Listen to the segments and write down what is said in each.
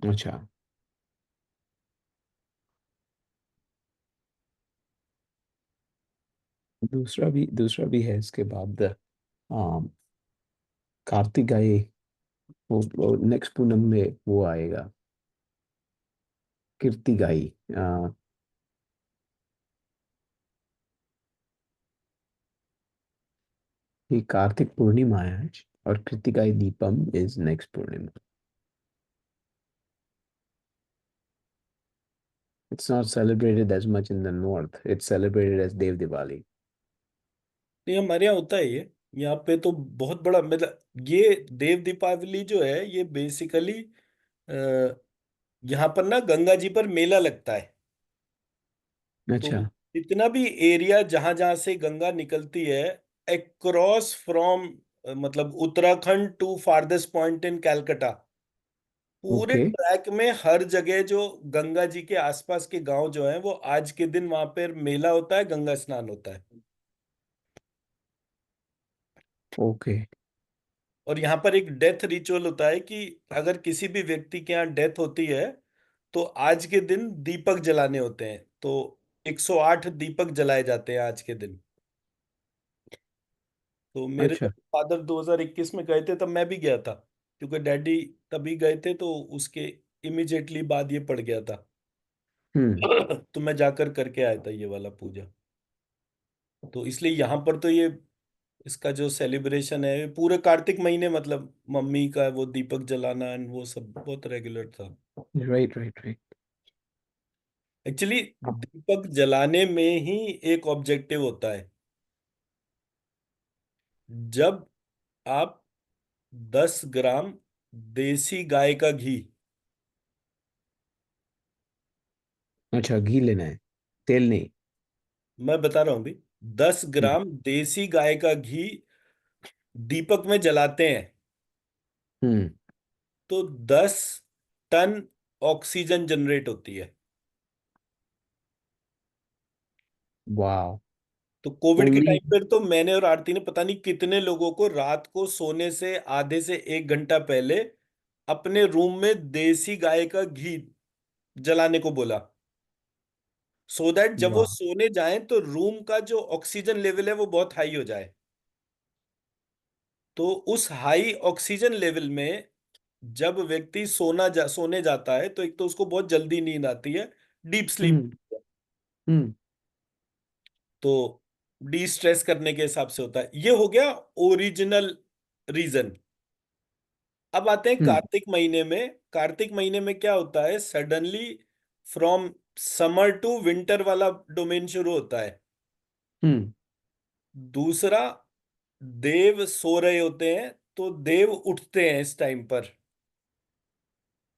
अच्छा। दूसरा भी है इसके बाद। हाँ, कार्तिक आए, वो नेक्स्ट पूनम में वो आएगा, कीर्ति गाई। ये कार्तिक पूर्णिमा है आज, और Karthigai Deepam is next Purnima. It's not celebrated as much in the north. It's celebrated as Dev Diwali. नहीं, हमारे यहाँ होता है ये। यहाँ पे तो बहुत बड़ा, मतलब ये देव दीपावली जो है ये बेसिकली यहाँ पर ना गंगा जी पर मेला लगता है। तो अच्छा। जितना भी एरिया जहां जहां से गंगा निकलती है, अक्रॉस फ्रॉम, मतलब Uttarakhand to farthest point in Calcutta, पूरे ओके। ट्रैक में हर जगह जो गंगा जी के आसपास के गांव जो हैं वो आज के दिन वहां पर मेला होता है, गंगा स्नान होता है। ओके। और यहाँ पर एक डेथ रिचुअल होता है कि अगर किसी भी व्यक्ति के यहाँ डेथ होती है तो आज के दिन दीपक जलाने होते हैं। तो 108 दीपक जलाए जाते हैं आज के दिन। तो मेरे अच्छा। जब फादर 2021 में गए थे तब मैं भी गया था, क्योंकि डैडी तभी गए थे तो उसके इमिजिएटली बाद ये पड़ गया था। हम्म। तो मैं जाकर करके आया था ये वाला पूजा। तो इसलिए यहाँ पर तो ये इसका जो सेलिब्रेशन है पूरे कार्तिक महीने, मतलब मम्मी का वो दीपक जलाना एंड वो सब बहुत रेगुलर था। Right, right, right. एक्चुअली दीपक जलाने में ही एक ऑब्जेक्टिव होता है। जब आप 10 ग्राम देसी गाय का घी, अच्छा, घी लेना है, तेल नहीं। मैं बता रहा हूं भी, दस हम्म। ग्राम देसी गाय का घी दीपक में जलाते हैं हम्म। तो 10 टन ऑक्सीजन जनरेट होती है। वाह। तो कोविड के ओनली। टाइम पर तो मैंने और आरती ने पता नहीं कितने लोगों को रात को सोने से आधे से 1 घंटा पहले अपने रूम में देसी गाय का घी जलाने को बोला, सो दैट जब वो वाह। सोने जाएं तो रूम का जो ऑक्सीजन लेवल है वो बहुत हाई हो जाए। तो उस हाई ऑक्सीजन लेवल में जब व्यक्ति सोने जाता है तो एक तो उसको बहुत जल्दी नींद आती है, डीप स्लीप। हम्म। हम्म। तो डी स्ट्रेस करने के हिसाब से होता है। ये हो गया ओरिजिनल रीजन। अब आते हैं हम्म। कार्तिक महीने में। कार्तिक महीने में क्या होता है, suddenly from summer to winter वाला डोमेन शुरू होता है। हम्म। दूसरा, देव सो रहे होते हैं तो देव उठते हैं इस टाइम पर।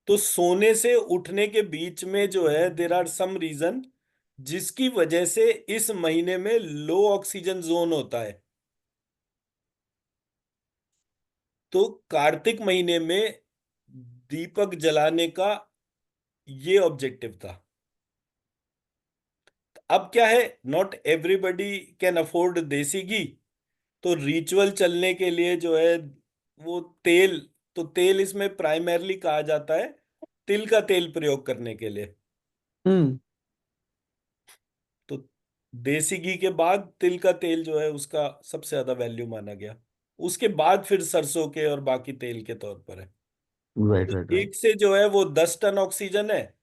तो सोने से उठने के बीच में जो है देर आर सम रीजन जिसकी वजह से इस महीने में लो ऑक्सीजन जोन होता है। तो कार्तिक महीने में दीपक जलाने का ये ऑब्जेक्टिव था। अब क्या है, नॉट एवरीबडी कैन अफोर्ड देसी घी। तो रिचुअल चलने के लिए जो है वो तेल, तो तेल इसमें प्राइमरली कहा जाता है तिल का तेल प्रयोग करने के लिए। हम्म। तो देसी घी के बाद तिल का तेल जो है उसका सबसे ज्यादा वैल्यू माना गया। उसके बाद फिर सरसों के और बाकी तेल के तौर पर है। राइट, तो राइट, राइट। एक से जो है वो 10 टन ऑक्सीजन है,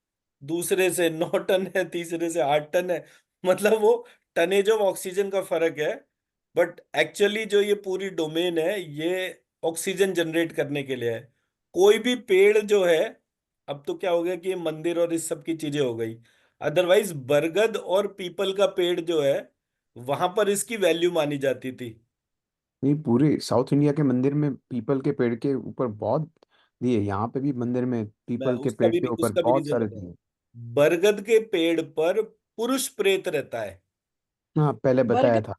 दूसरे से 9 टन है, तीसरे से 8 टन है। मतलब वो टनेज ऑफ ऑक्सीजन का फर्क है। बट एक्चुअली जो ये पूरी डोमेन है ये ऑक्सीजन जनरेट करने के लिए है। कोई भी पेड़ जो है, अब तो क्या हो गया कि ये मंदिर और इस सब की चीजें हो गई, अदरवाइज बरगद और पीपल का पेड़ जो है वहां पर इसकी वैल्यू मानी जाती थी। नहीं, पूरे साउथ इंडिया के मंदिर में पीपल के पेड़ के ऊपर बहुत दिए, यहाँ पे भी मंदिर में मैं पीपल के पेड़ के ऊपर उसका भी बहुत रीजन सारे बता रहा दिए। हूँ। बरगद के पेड़ पर पुरुष प्रेत रहता है। हाँ, पहले बताया बरगद था।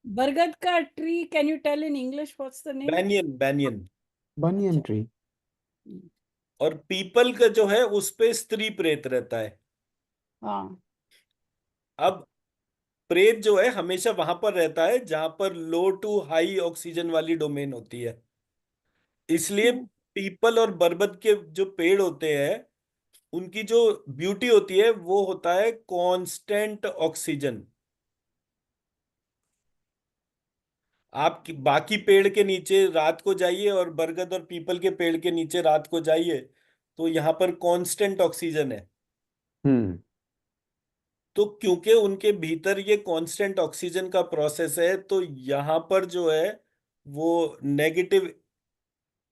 बरगद का tree, can you tell in English what's the name? Banyan, banyan. बनियन अच्छा। ट्री। हम्म, और पीपल का जो है उस पे स्त्री प्रेत रहता है। हाँ। अब प्रेत जो है हमेशा वहां पर रहता है जहां पर लो टू हाई ऑक्सीजन वाली डोमेन होती है। इसलिए हम्म, पीपल और बरगद के जो पेड़ होते हैं उनकी जो ब्यूटी होती है वो होता है कांस्टेंट ऑक्सीजन। आप बाकी पेड़ के नीचे रात को जाइए और बरगद और पीपल के पेड़ के नीचे रात को जाइए, तो यहाँ पर कांस्टेंट ऑक्सीजन है। हम्म। तो क्योंकि उनके भीतर ये कांस्टेंट ऑक्सीजन का प्रोसेस है, तो यहाँ पर जो है वो नेगेटिव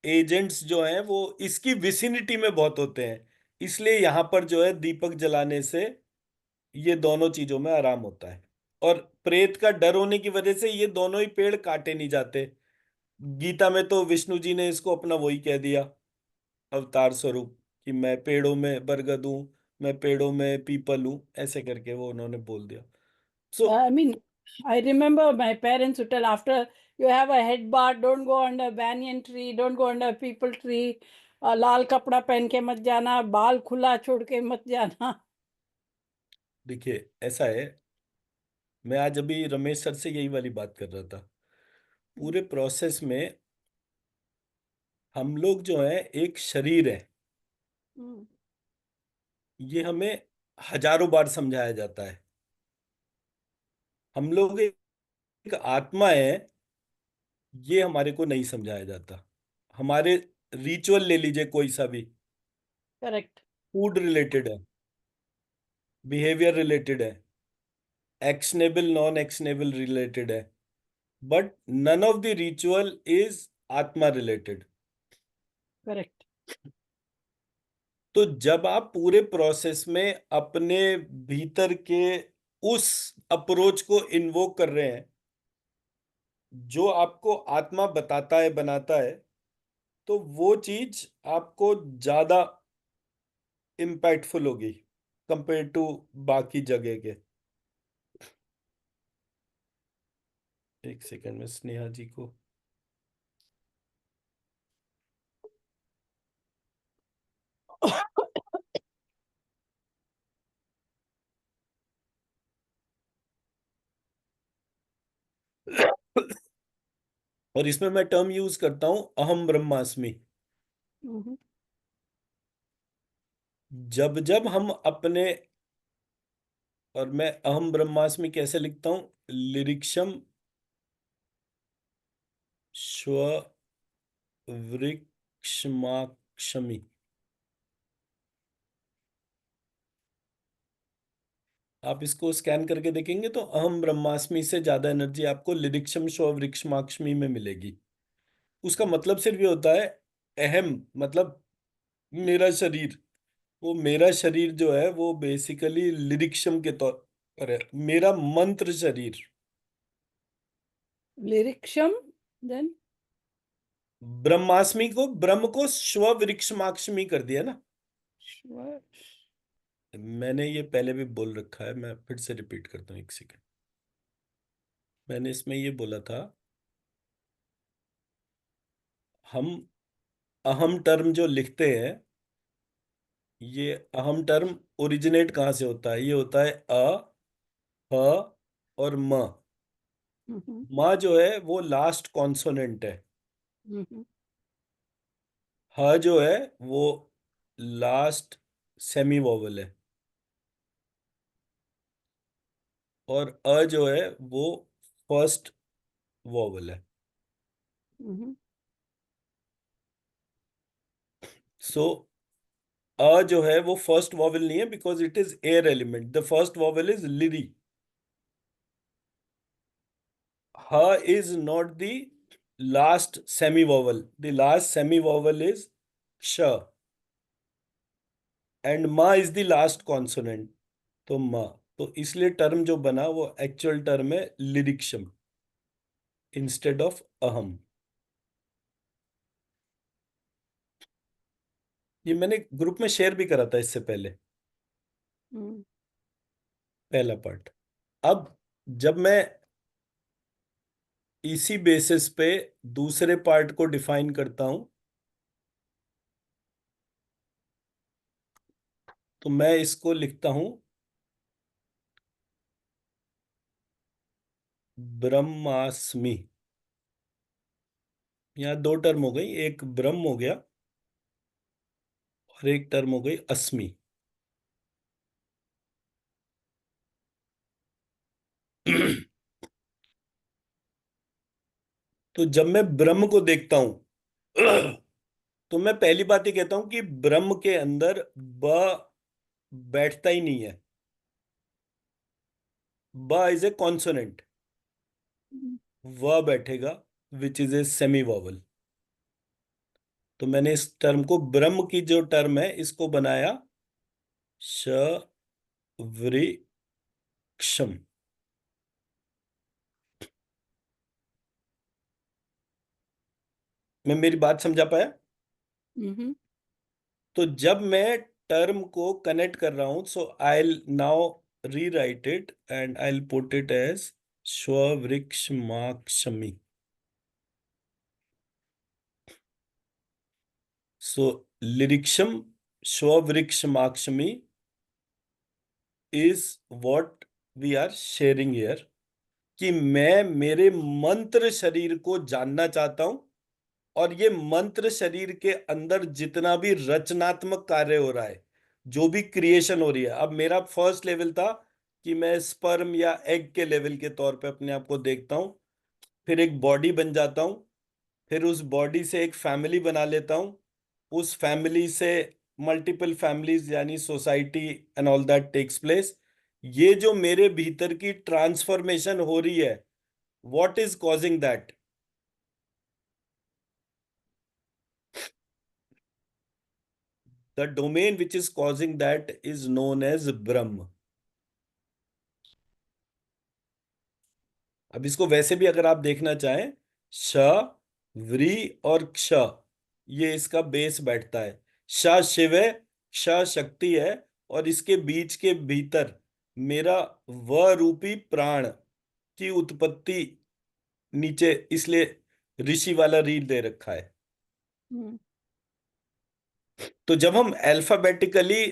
एजेंट्स जो हैं वो इसकी विसिनिटी में बहुत होते हैं। इसलिए यहाँ पर जो है दीपक जलाने से ये दोनों चीजों में आराम होता है। और प्रेत का डर होने की वजह से ये दोनों ही पेड़ काटे नहीं जाते। गीता में तो विष्णु जी ने इसको अपना वही कह दिया, अवतार स्वरूप, कि मैं पेड़ों में बरगद हूं, मैं पेड़ों में पीपल हूं, ऐसे करके वो उन्होंने बोल दिया। सो I mean, I remember my parents would tell after you have a head bath, don't go under banyan tree, don't go under people tree, लाल कपड़ा पहन के मत जाना, बाल खुला छोड़ के मत जाना. देखिए ऐसा है, मैं आज अभी रमेश सर से यही वाली बात कर रहा था। पूरे प्रोसेस में हम लोग जो है एक शरीर है, Hmm. ये हमें हजारों बार समझाया जाता है। हम लोग एक आत्मा है, ये हमारे को नहीं समझाया जाता। हमारे रिचुअल ले लीजिए कोई सा भी, Correct. फूड रिलेटेड है, बिहेवियर रिलेटेड है, एक्शनेबल नॉन एक्शनेबल रिलेटेड है, but none of the ritual is atma related. Correct. तो जब आप पूरे प्रोसेस में अपने भीतर के उस अप्रोच को इन्वोक कर रहे हैं जो आपको आत्मा बताता है बनाता है, तो वो चीज आपको ज्यादा इम्पैक्टफुल होगी कंपेयर टू बाकी जगह के। एक सेकंड में स्नेहा जी को और इसमें मैं टर्म यूज करता हूं अहम ब्रह्मास्मि। Mhm. जब जब हम अपने, और मैं अहम ब्रह्मास्मि कैसे लिखता हूं, लिरिक्षम स्व वृक्षमाक्षमि। आप इसको स्कैन करके देखेंगे तो अहम ब्रह्मास्मि से ज्यादा एनर्जी आपको लिरिक्षम स्व वृक्षमाक्षमि में मिलेगी। उसका मतलब सिर्फ ये होता है, अहम मतलब मेरा शरीर, वो मेरा शरीर जो है वो बेसिकली लिरिक्षम के तौर पर है, मेरा मंत्र शरीर। Liriksham, then? ब्रह्मास्मि को, ब्रह्म को स्व वृक्षमाक्षमी कर दिया ना। Sure. मैंने ये पहले भी बोल रखा है, मैं फिर से रिपीट करता हूँ, एक सेकेंड। मैंने इसमें ये बोला था, हम अहम टर्म जो लिखते हैं, ये अहम टर्म ओरिजिनेट कहाँ से होता है? ये होता है ह और म। Mhm. म जो है वो लास्ट कॉन्सोनेंट है, Mhm. ह जो है वो लास्ट सेमी वोवल है, और अ जो है वो फर्स्ट वोवल है। Mhm. सो अ जो है वो फर्स्ट वोवल नहीं है, because it is air element. The first vowel is लिरी। ह is not the last semi vowel, the last semi vowel is श, एंड म इज द लास्ट कॉन्सोनेंट, तो म। तो इसलिए टर्म जो बना वो एक्चुअल टर्म है लिरिक्शम इंस्टेड ऑफ अहम। ये मैंने ग्रुप में शेयर भी करा था इससे पहले, Mm. पहला पार्ट। अब जब मैं इसी बेसिस पे दूसरे पार्ट को डिफाइन करता हूं, तो मैं इसको लिखता हूं ब्रह्मास्मि। यहाँ दो टर्म हो गई, एक ब्रह्म हो गया और एक टर्म हो गई अस्मि। तो जब मैं ब्रह्म को देखता हूं तो मैं पहली बात ये कहता हूं कि ब्रह्म के अंदर ब बैठता ही नहीं है। ब इज ए कॉन्सोनेंट, व बैठेगा, which is a semi vowel. तो मैंने इस टर्म को, ब्रह्म की जो टर्म है, इसको बनाया श वृक्षम। मैं मेरी बात समझा पाया? Mm-hmm. तो जब मैं टर्म को कनेक्ट कर रहा हूं, so I now rewrite it and I put it as स्ववृक्षमाक्षमी। सो लिरिक्षम स्ववृक्षमाक्षमी is what we are sharing here, कि मैं मेरे मंत्र शरीर को जानना चाहता हूं, और ये मंत्र शरीर के अंदर जितना भी रचनात्मक कार्य हो रहा है, जो भी क्रिएशन हो रही है। अब मेरा फर्स्ट लेवल था कि मैं स्पर्म या एग के लेवल के तौर पे अपने आप को देखता हूं, फिर एक बॉडी बन जाता हूं, फिर उस बॉडी से एक फैमिली बना लेता हूं, उस फैमिली से मल्टीपल फैमिलीज यानी society and all that takes place. ये जो मेरे भीतर की ट्रांसफॉर्मेशन हो रही है, what is causing that? The domain which is causing that is known as Brahm. अब इसको वैसे भी अगर आप देखना चाहें, श, व्री और क्ष, ये इसका बेस बैठता है। श शिव है, क्ष शक्ति है, और इसके बीच के भीतर मेरा व रूपी प्राण की उत्पत्ति नीचे, इसलिए ऋषि वाला रील दे रखा है। Mm. तो जब हम अल्फाबेटिकली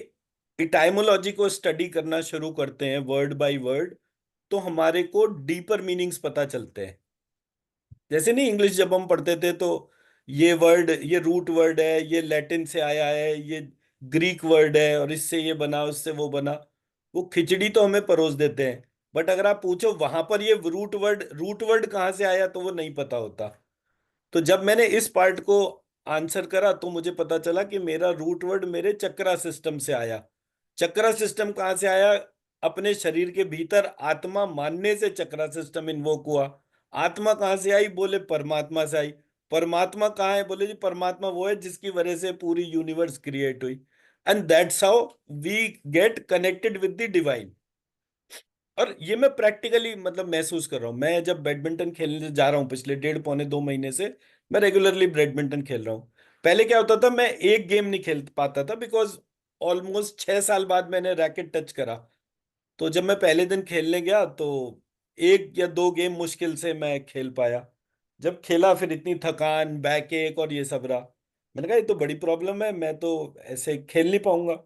इटाइमोलॉजी को स्टडी करना शुरू करते हैं वर्ड बाय वर्ड, तो हमारे को डीपर मीनिंग्स पता चलते हैं। जैसे नहीं, इंग्लिश जब हम पढ़ते थे तो ये वर्ड, ये रूट वर्ड है, ये लैटिन से आया है, ये ग्रीक वर्ड है, और इससे ये बना, उससे वो बना। वो खिचड़ी तो हमें परोस देते हैं, बट अगर आप पूछो वहां पर ये रूट वर्ड कहाँ से आया, तो वो नहीं पता होता। तो जब मैंने इस पार्ट को आंसर करा, तो मुझे पता चला कि मेरा रूट वर्ड मेरे चक्रा सिस्टम से आया। चक्रा सिस्टम कहाँ से आया? अपने शरीर के भीतर आत्मा मानने से चक्रा सिस्टम इन्वोक हुआ। आत्मा कहाँ से आई? बोले परमात्मा से आई। परमात्मा कहाँ है? बोले जी परमात्मा वो है जिसकी वजह से पूरी यूनिवर्स क्रिएट हुई। And that's how we get connected with the divine. और ये मैं प्रैक्टिकली मतलब महसूस कर रहा हूँ। मैं जब बैडमिंटन खेलने जा रहा हूँ, पिछले 1.5 पौने 2 महीने से मैं रेगुलरली बैडमिंटन खेल रहा हूँ। पहले क्या होता था, मैं एक गेम नहीं खेल पाता था, बिकॉज ऑलमोस्ट 6 साल बाद मैंने रैकेट टच करा। तो जब मैं पहले दिन खेलने गया तो 1 या 2 गेम मुश्किल से मैं खेल पाया। जब खेला फिर इतनी थकान, बैक एक और ये सब रहा। मैंने कहा ये तो बड़ी प्रॉब्लम है, मैं तो ऐसे खेल नहीं पाऊंगा।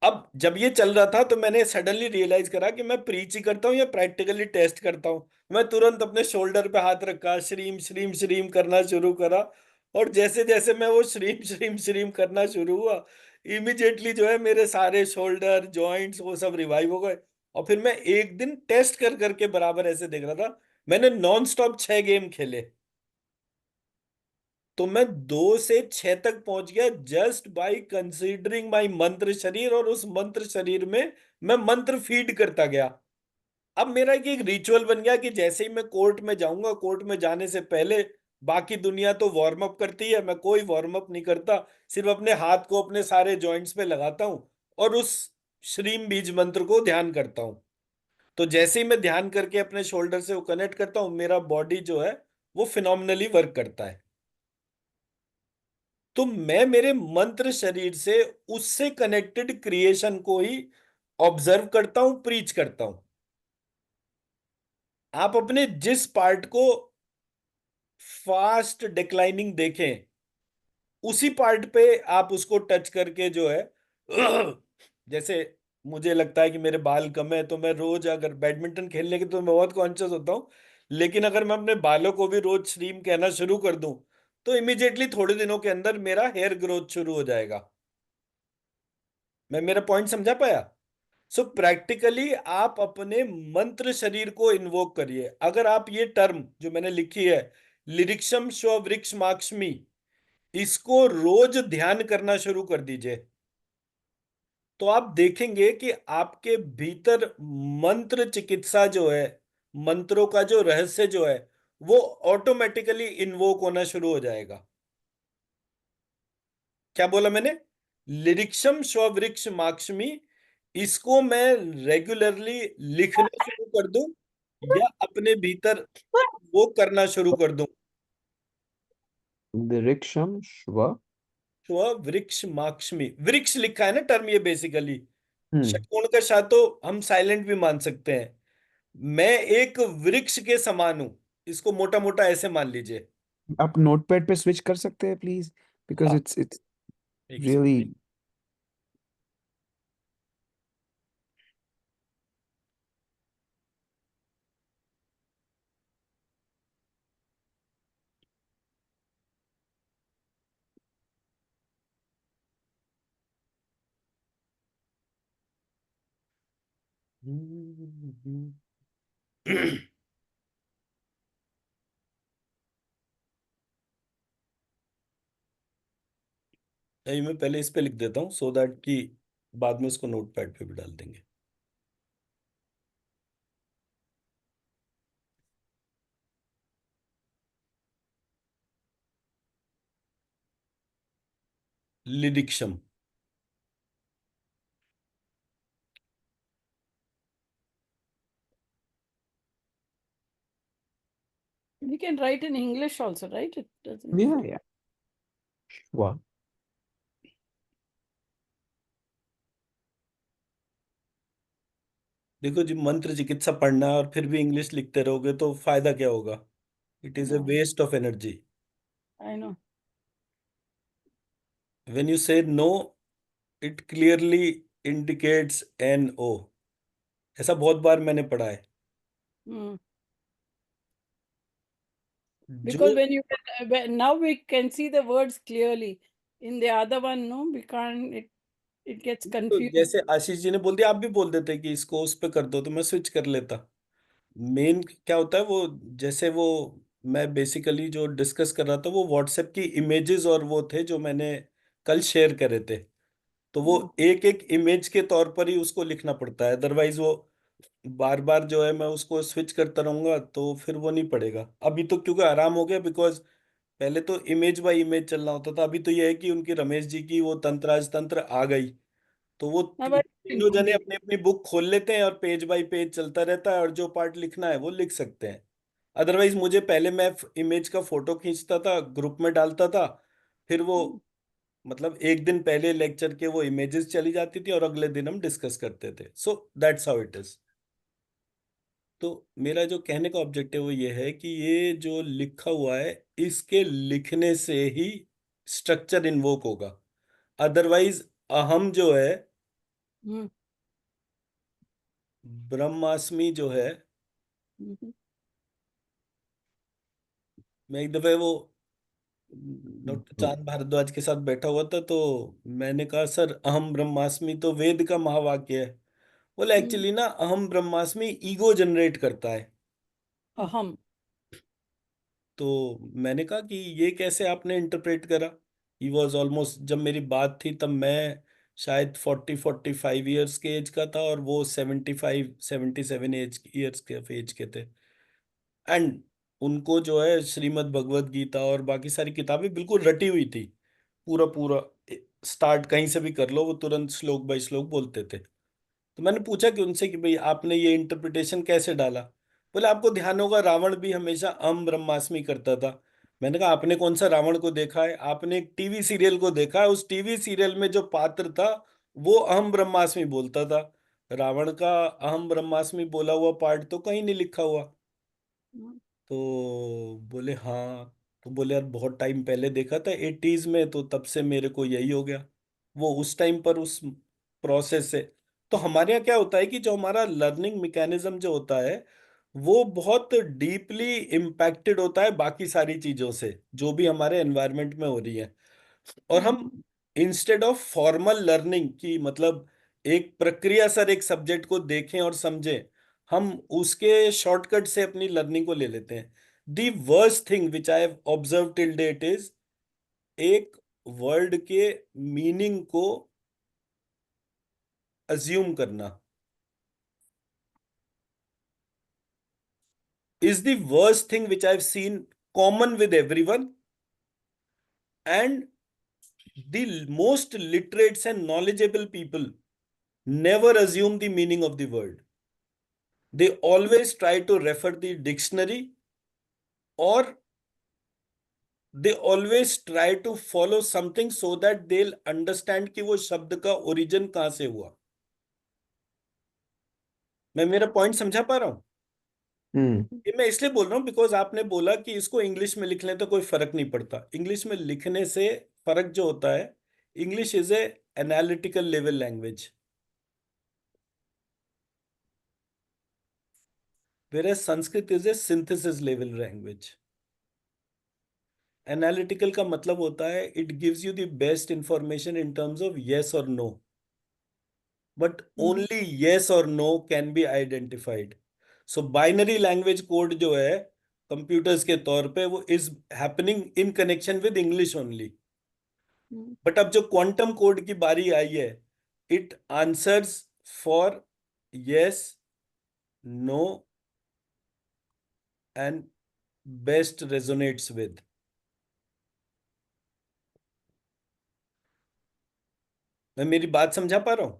अब जब ये चल रहा था तो मैंने सडनली रियलाइज करा कि मैं प्रीच ही करता हूँ या प्रैक्टिकली टेस्ट करता हूँ। मैं तुरंत अपने शोल्डर पे हाथ रखा, श्रीम श्रीम श्रीम करना शुरू करा। और जैसे जैसे मैं वो श्रीम श्रीम श्रीम करना शुरू हुआ, इमिजिएटली जो है मेरे सारे शोल्डर जॉइंट्स वो सब रिवाइव हो गए। और फिर मैं एक दिन टेस्ट कर करके बराबर ऐसे देख रहा था। मैंने नॉन स्टॉप 6 गेम खेले, तो मैं 2 से 6 तक पहुंच गया जस्ट बाय कंसीडरिंग माय मंत्र शरीर, और उस मंत्र शरीर में मैं मंत्र फीड करता गया। अब मेरा एक रिचुअल बन गया कि जैसे ही मैं कोर्ट में जाऊंगा, कोर्ट में जाने से पहले बाकी दुनिया तो वार्म अप करती है, मैं कोई वार्म अप नहीं करता। सिर्फ अपने हाथ को अपने सारे जॉइंट्स पे लगाता हूं और उस श्रीम बीज मंत्र को ध्यान करता हूं। तो जैसे ही मैं ध्यान करके अपने शोल्डर से वो कनेक्ट करता हूं, मेरा बॉडी जो है वो फिनोमिनली वर्क करता है। तो मैं मेरे मंत्र शरीर से उससे कनेक्टेड क्रिएशन को ही ऑब्जर्व करता हूं, प्रीच करता हूं। आप अपने जिस पार्ट को फास्ट डिक्लाइनिंग देखें, उसी पार्ट पे आप उसको टच करके जो है जैसे मुझे लगता है कि मेरे बाल कम है, तो मैं रोज अगर बैडमिंटन खेलने की तो मैं बहुत कॉन्शियस होता हूँ। लेकिन अगर मैं अपने बालों को भी रोज श्रीम कहना शुरू कर दूं, तो इमिजिएटली थोड़े दिनों के अंदर मेरा हेयर ग्रोथ शुरू हो जाएगा। मैं मेरा पॉइंट समझा पाया? सो प्रैक्टिकली आप अपने मंत्र शरीर को इन्वोक करिए। अगर आप ये टर्म जो मैंने लिखी है, लिरिक्षम श्व वृक्ष माक्ष्मी, इसको रोज ध्यान करना शुरू कर दीजिए, तो आप देखेंगे कि आपके भीतर मंत्र चिकित्सा जो है, मंत्रों का जो रहस्य जो है, वो ऑटोमेटिकली इन्वोक होना शुरू हो जाएगा। क्या बोला मैंने? लिरिक्षम स्ववृक्ष माक्ष्मी, इसको मैं रेगुलरली लिखना शुरू कर दूं या अपने भीतर वो करना शुरू कर दूं? Diriksham Shva. स्ववृक्ष माक्ष्मी, वृक्ष लिखा है ना टर्म, ये बेसिकली हम्म। षटकोण का शा तो हम साइलेंट भी मान सकते हैं। मैं एक वृक्ष के समान हूं, इसको मोटा मोटा ऐसे मान लीजिए। आप नोटपैड पे स्विच कर सकते हैं प्लीज, बिकॉज हाँ, इट्स एक रियली। सेकंड। नहीं, मैं पहले इस पे लिख देता हूँ सो दैट कि बाद में इसको नोटपैड पे भी डाल देंगे। लिरिक्षम। We can write in English also, right? It doesn't या need. या Shva. देखो जी, मंत्र चिकित्सा पढ़ना है और फिर भी इंग्लिश लिखते रहोगे तो फायदा क्या होगा? It is a No, waste of energy. I know. When you say no, it clearly indicates N O. ऐसा बहुत बार मैंने पढ़ा है। Mm. जो Because when you now we can see the words clearly. In the other one, no, we can't. It gets तो confused. जैसे आशीष जी ने बोल दिया, आप भी बोल देते कि इसको उस पे कर दो, तो मैं स्विच कर लेता। मेन क्या होता है वो, जैसे वो मैं बेसिकली जो डिस्कस कर रहा था वो व्हाट्सएप की इमेजेस और वो थे जो मैंने कल शेयर करे थे। तो वो Mm. एक एक इमेज के तौर पर ही उसको लिखना पड़ता है, अदरवाइज वो बार बार जो है मैं उसको स्विच करता रहूंगा तो फिर वो नहीं पड़ेगा। अभी तो क्योंकि आराम हो गया, बिकॉज पहले तो इमेज बाय इमेज चलना होता था। अभी तो ये है कि उनकी रमेश जी की वो तंत्राज तंत्र आ गई, तो वो Now, but in तीनों जने Hindi. अपनी अपनी बुक खोल लेते हैं और पेज बाय पेज चलता रहता है और जो पार्ट लिखना है वो लिख सकते हैं। अदरवाइज मुझे पहले मैं इमेज का फोटो खींचता था, ग्रुप में डालता था, फिर वो Mm. मतलब एक दिन पहले लेक्चर के वो इमेजेस चली जाती थी और अगले दिन हम डिस्कस करते थे। So that's how it is. तो मेरा जो कहने का ऑब्जेक्टिव वो ये है कि ये जो लिखा हुआ है, इसके लिखने से ही स्ट्रक्चर इन्वोक होगा। अदरवाइज अहम जो है, Mm. ब्रह्मास्मि जो है, Mhm. मैं एक दफे वो डॉक्टर चांद भारद्वाज के साथ बैठा हुआ था, तो मैंने कहा सर अहम ब्रह्मास्मि तो वेद का महावाक्य है। बोले Mm. एक्चुअली ना अहम ब्रह्मास्मि ईगो जनरेट करता है। Aham. तो मैंने कहा कि ये कैसे आपने इंटरप्रेट करा? ही वॉज ऑलमोस्ट, जब मेरी बात थी तब मैं शायद 40-45 ईयर्स के एज का था और वो 75-77 एज के थे। एंड उनको जो है श्रीमद् भगवत गीता और बाकी सारी किताबें बिल्कुल रटी हुई थी। पूरा पूरा स्टार्ट कहीं से भी कर लो, वो तुरंत श्लोक बाय श्लोक बोलते थे। तो मैंने पूछा कि उनसे कि भाई आपने ये इंटरप्रिटेशन कैसे डाला? बोले आपको ध्यान होगा रावण भी हमेशा अहम ब्रह्मास्मि करता था। मैंने कहा आपने कौन सा रावण को देखा है? आपने एक टीवी सीरियल को देखा है, उस टीवी सीरियल में जो पात्र था वो अहम ब्रह्मास्मि बोलता था। रावण का अहम ब्रह्मास्मि बोला हुआ पार्ट तो कहीं नहीं लिखा हुआ। Mm. तो बोले हाँ। तो बोले यार बहुत टाइम पहले देखा था 80s में, तो तब से मेरे को यही हो गया। वो उस टाइम पर उस प्रोसेस से। तो हमारे यहाँ क्या होता है कि जो हमारा लर्निंग मैकेनिज्म जो होता है वो बहुत डीपली इम्पैक्टेड होता है बाकी सारी चीजों से जो भी हमारे एनवायरनमेंट में हो रही है। और हम Mhm. Instead of formal learning की मतलब एक प्रक्रिया सर एक सब्जेक्ट को देखें और समझें, हम उसके शॉर्टकट से अपनी लर्निंग को ले लेते हैं। The worst thing which I have observe till date is एक वर्ड के मीनिंग को अज्यूम करना is the worst thing which I've seen common with everyone. And the most literates and knowledgeable people never assume the meaning of the word. They always try to refer the dictionary, or they always try to follow something so that they'll understand कि वो शब्द का origin कहां से हुआ। मैं मेरा point समझा पा रहा हूं? ये मैं इसलिए बोल रहा हूँ बिकॉज आपने बोला कि इसको इंग्लिश में लिख लें तो कोई फर्क नहीं पड़ता। इंग्लिश में लिखने से फर्क जो होता है, English is a analytical level language, whereas Sanskrit is a synthesis level language. Analytical का मतलब होता है it gives you the best information in terms of yes और नो, बट ओनली यस और no can be identified. So binary language code जो है computers के तौर पे वो is happening in connection with English only. But अब जो क्वांटम कोड की बारी आई है, it answers for yes, no and best resonates with. मैं मेरी बात समझा पा रहा हूं?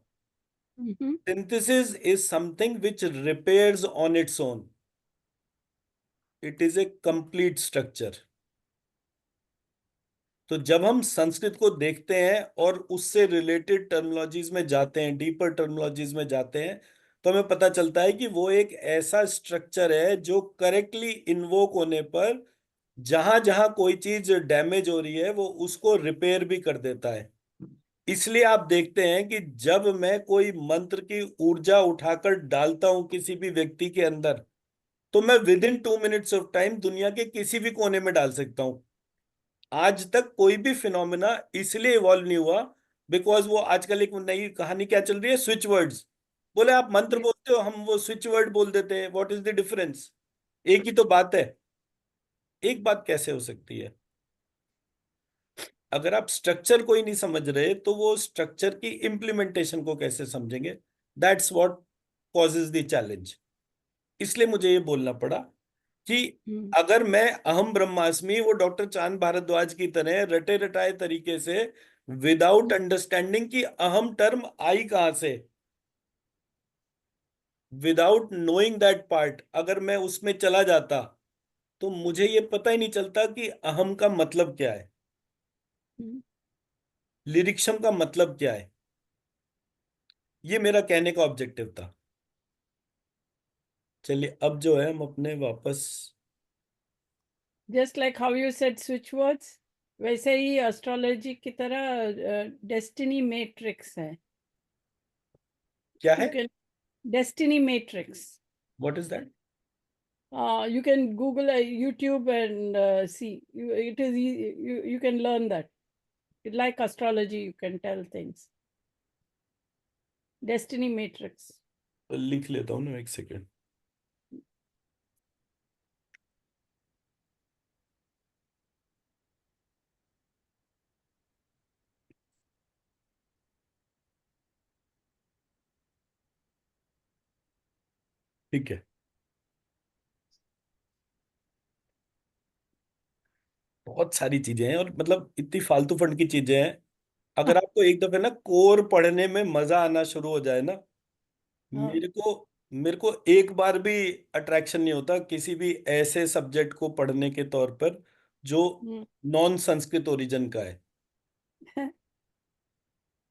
Synthesis is something which repairs on its own. It is a complete structure. तो जब हम संस्कृत को देखते हैं और उससे रिलेटेड टर्मिनोलॉजीज में जाते हैं, डीपर टर्मिनोलॉजीज में जाते हैं, तो हमें पता चलता है कि वो एक ऐसा स्ट्रक्चर है जो करेक्टली इन्वोक होने पर जहां जहां कोई चीज डैमेज हो रही है वो उसको रिपेयर भी कर देता है। इसलिए आप देखते हैं कि जब मैं कोई मंत्र की ऊर्जा उठाकर डालता हूं किसी भी व्यक्ति के अंदर, तो मैं with in 2 minutes of time दुनिया के किसी भी कोने में डाल सकता हूं। आज तक कोई भी फिनोमेना इसलिए इवॉल्व नहीं हुआ बिकॉज वो आजकल एक नई कहानी क्या चल रही है, स्विच वर्ड्स। बोले आप मंत्र बोलते हो, हम वो स्विच वर्ड बोल देते हैं, व्हाट इज द डिफरेंस? एक ही तो बात है। एक बात कैसे हो सकती है? अगर आप स्ट्रक्चर को ही नहीं समझ रहे तो वो स्ट्रक्चर की इम्प्लीमेंटेशन को कैसे समझेंगे? That's what causes the challenge. इसलिए मुझे ये बोलना पड़ा कि अगर मैं अहम ब्रह्मास्मि वो डॉक्टर चांद भारद्वाज की तरह रटे रटाए तरीके से विदाउट अंडरस्टैंडिंग कि अहम टर्म आई कहां से, विदाउट नोइंग दैट पार्ट, अगर मैं उसमें चला जाता तो मुझे ये पता ही नहीं चलता कि अहम का मतलब क्या है, लिरिक्शम का मतलब क्या है। ये मेरा कहने का ऑब्जेक्टिव था। चलिए अब जो है हम अपने वापस just like how you said switch words, वैसे ही एस्ट्रोलॉजी की तरह डेस्टिनी मैट्रिक्स है। क्या यू है? Can destiny matrix, what is that? you can Google YouTube and see. It is you can learn that. Like astrology, you can tell things. Destiny matrix. लिख लेता हूं ना, एक सेकेंड। ठीक है। बहुत सारी चीजें हैं और मतलब इतनी फालतू फंड की चीजें हैं। अगर आपको एक दफे ना कोर पढ़ने में मजा आना शुरू हो जाए ना, मेरे को एक बार भी अट्रैक्शन नहीं होता किसी भी ऐसे सब्जेक्ट को पढ़ने के तौर पर जो नॉन संस्कृत ओरिजिन का है।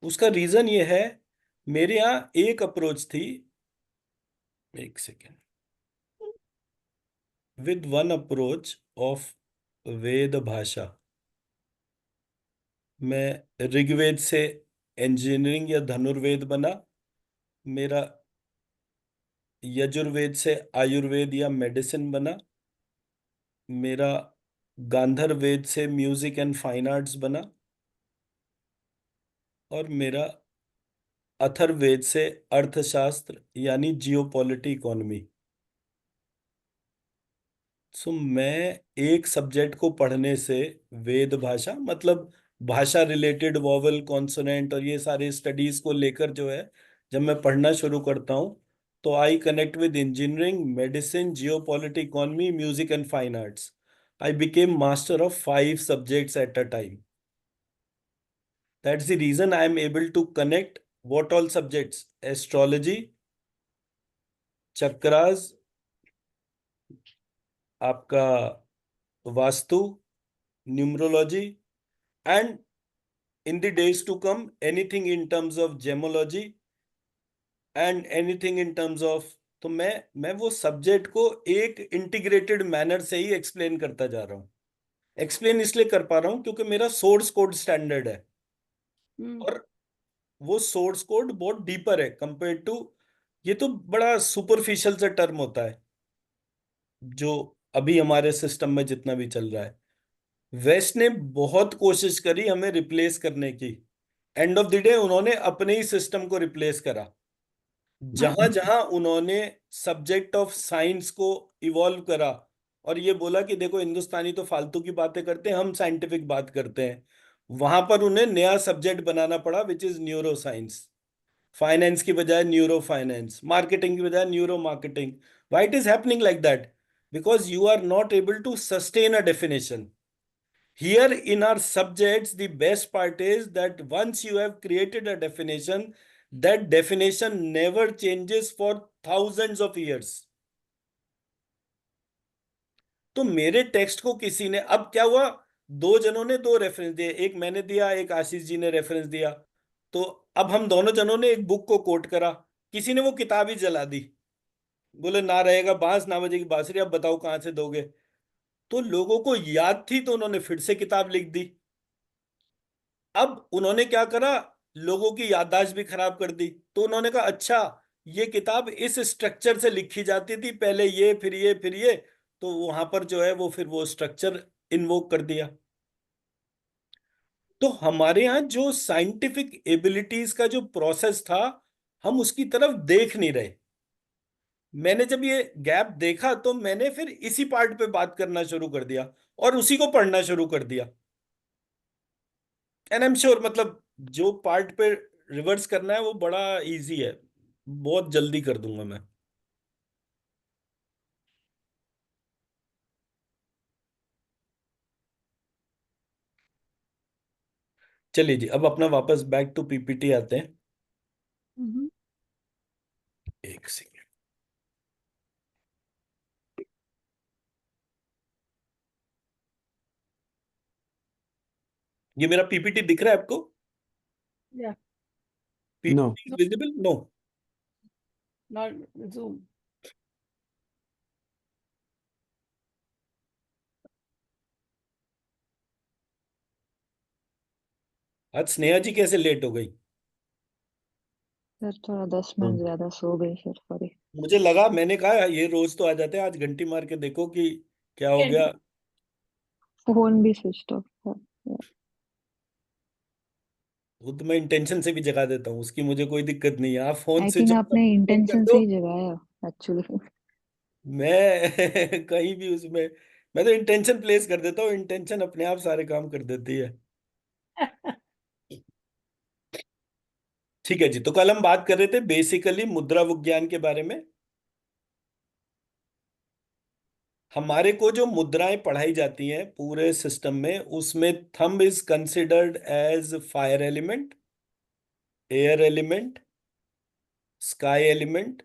उसका रीजन ये है, मेरे यहाँ एक अप्रोच थी, एक second, with one approach of Veda bhasha. मैं ऋग्वेद से इंजीनियरिंग या धनुर्वेद बना, मेरा यजुर्वेद से आयुर्वेद या मेडिसिन बना, मेरा गांधर वेद से म्यूजिक एंड फाइन आर्ट्स बना, और मेरा अथर्ववेद से अर्थशास्त्र यानी जियोपॉलिटी इकोनॉमी। सो मैं एक सब्जेक्ट को पढ़ने से, वेद भाषा मतलब भाषा रिलेटेड वॉवल कॉन्सोनेंट और ये सारे स्टडीज को लेकर जो है, जब मैं पढ़ना शुरू करता हूँ तो I connect with engineering, medicine, geopolity economy, music and fine arts. I became master of 5 subjects at a time. That's the reason I am able to connect what all subjects: astrology, chakras, आपका vastu, numerology, and in the days to come anything in terms of gemology and anything in terms of। तो मैं वो subject को एक integrated manner से ही explain करता जा रहा हूँ। एक्सप्लेन इसलिए कर पा रहा हूँ क्योंकि मेरा सोर्स कोड स्टैंडर्ड है, और वो सोर्स कोड बहुत डीपर है कंपेयर टू, ये तो बड़ा सुपरफिशियल सा टर्म होता है जो अभी हमारे सिस्टम में जितना भी चल रहा है। वेस्ट ने बहुत कोशिश करी हमें रिप्लेस करने की। एंड ऑफ द डे उन्होंने अपने ही सिस्टम को रिप्लेस करा। जहां जहां उन्होंने सब्जेक्ट ऑफ साइंस को इवॉल्व करा और ये बोला कि देखो हिंदुस्तानी तो फालतू की बातें करते हैं, हम साइंटिफिक बात करते हैं, वहां पर उन्हें नया सब्जेक्ट बनाना पड़ा which is neuroscience. Finance की बजाय न्यूरो फाइनेंस, मार्केटिंग की बजाय neuromarketing. Why it is happening like that? Because you are not able to sustain a definition. Here in our subjects, the best part is that once you have created a definition, that definition never changes for thousands of years. तो मेरे text को किसी ने, अब क्या हुआ, 2 जनों ने 2 रेफरेंस दिए, एक मैंने दिया, एक आशीष जी ने रेफरेंस दिया, तो अब हम दोनों जनों ने एक बुक को कोट करा, किसी ने वो किताब ही जला दी, बोले ना रहेगा बांस ना बजेगी बांसुरी, अब बताओ कहां से दोगे। तो लोगों को याद थी तो उन्होंने फिर से किताब लिख दी। अब उन्होंने क्या करा, लोगों की याददाश्त भी खराब कर दी, तो उन्होंने कहा अच्छा ये किताब इस स्ट्रक्चर से लिखी जाती थी, पहले ये फिर ये फिर ये, तो वहां पर जो है वो फिर वो स्ट्रक्चर इन्वोक कर दिया। तो हमारे यहाँ जो साइंटिफिक एबिलिटीज का जो प्रोसेस था, हम उसकी तरफ देख नहीं रहे। मैंने जब ये गैप देखा तो मैंने फिर इसी पार्ट पे बात करना शुरू कर दिया और उसी को पढ़ना शुरू कर दिया। एंड आई एम श्योर, मतलब जो पार्ट पे रिवर्स करना है वो बड़ा इजी है, बहुत जल्दी कर दूंगा मैं। चलिए जी, अब अपना वापस बैक टू पीपीटी आते हैं। एक सेकेंड। ये मेरा पीपीटी दिख रहा है आपको? Yeah, No. PPT visible? No. not Zoom. आज स्नेहा जी कैसे लेट हो गई? सर थोड़ा 10 मिनट ज्यादा सो गई सर, सॉरी। मुझे लगा, मैंने कहा ये रोज तो आ जाते हैं, आज घंटी मार के देखो कि क्या हो गया। फोन भी स्विच ऑफ था। वो तो मैं इंटेंशन से भी जगा देता हूँ, उसकी मुझे कोई दिक्कत नहीं है। आप फोन आई से थिंक जो आपने फोन कर इंटेंशन दो, से ही जगाया एक्चुअली। मैं कहीं भी उसमें, मैं तो इंटेंशन प्लेस कर देता हूँ, इंटेंशन अपने आप सारे काम कर देती है। ठीक है जी, तो कल हम बात कर रहे थे बेसिकली मुद्रा विज्ञान के बारे में। हमारे को जो मुद्राएं पढ़ाई जाती हैं पूरे सिस्टम में, उसमें thumb is considered as fire element, air element, sky element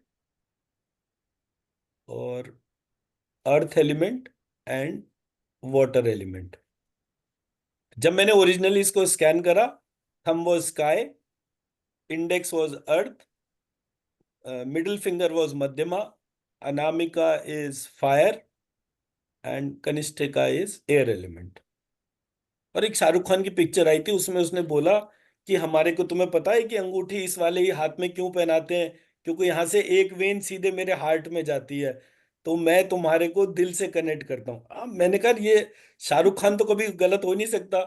और earth element and water element. जब मैंने ओरिजिनली इसको स्कैन करा, thumb was sky, index was earth, middle finger was madhyama, anamika is fire and kanishthika is air element. और एक शाहरुख खान की picture आई थी, उसमें उसने बोला कि हमारे को, तुम्हें पता है कि अंगूठी इस वाले ही हाथ में क्यों पहनाते हैं? क्योंकि यहाँ से एक वेन सीधे मेरे हार्ट में जाती है, तो मैं तुम्हारे को दिल से कनेक्ट करता हूँ। मैंने कहा ये शाहरुख खान तो कभी गलत हो नहीं सकता,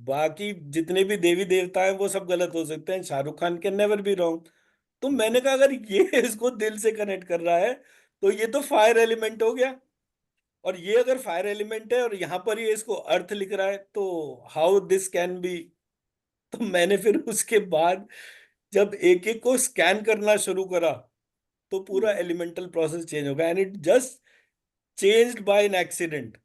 बाकी जितने भी देवी देवता हैं वो सब गलत हो सकते हैं, Shahrukh Khan can never be wrong. तो मैंने कहा अगर ये इसको दिल से कनेक्ट कर रहा है तो ये तो फायर एलिमेंट हो गया। और ये अगर फायर एलिमेंट है और यहाँ पर ये इसको अर्थ लिख रहा है तो हाउ दिस कैन बी। तो मैंने फिर उसके बाद जब एक एक को स्कैन करना शुरू करा तो पूरा एलिमेंटल प्रोसेस चेंज हो गया, and it just changed by an accident.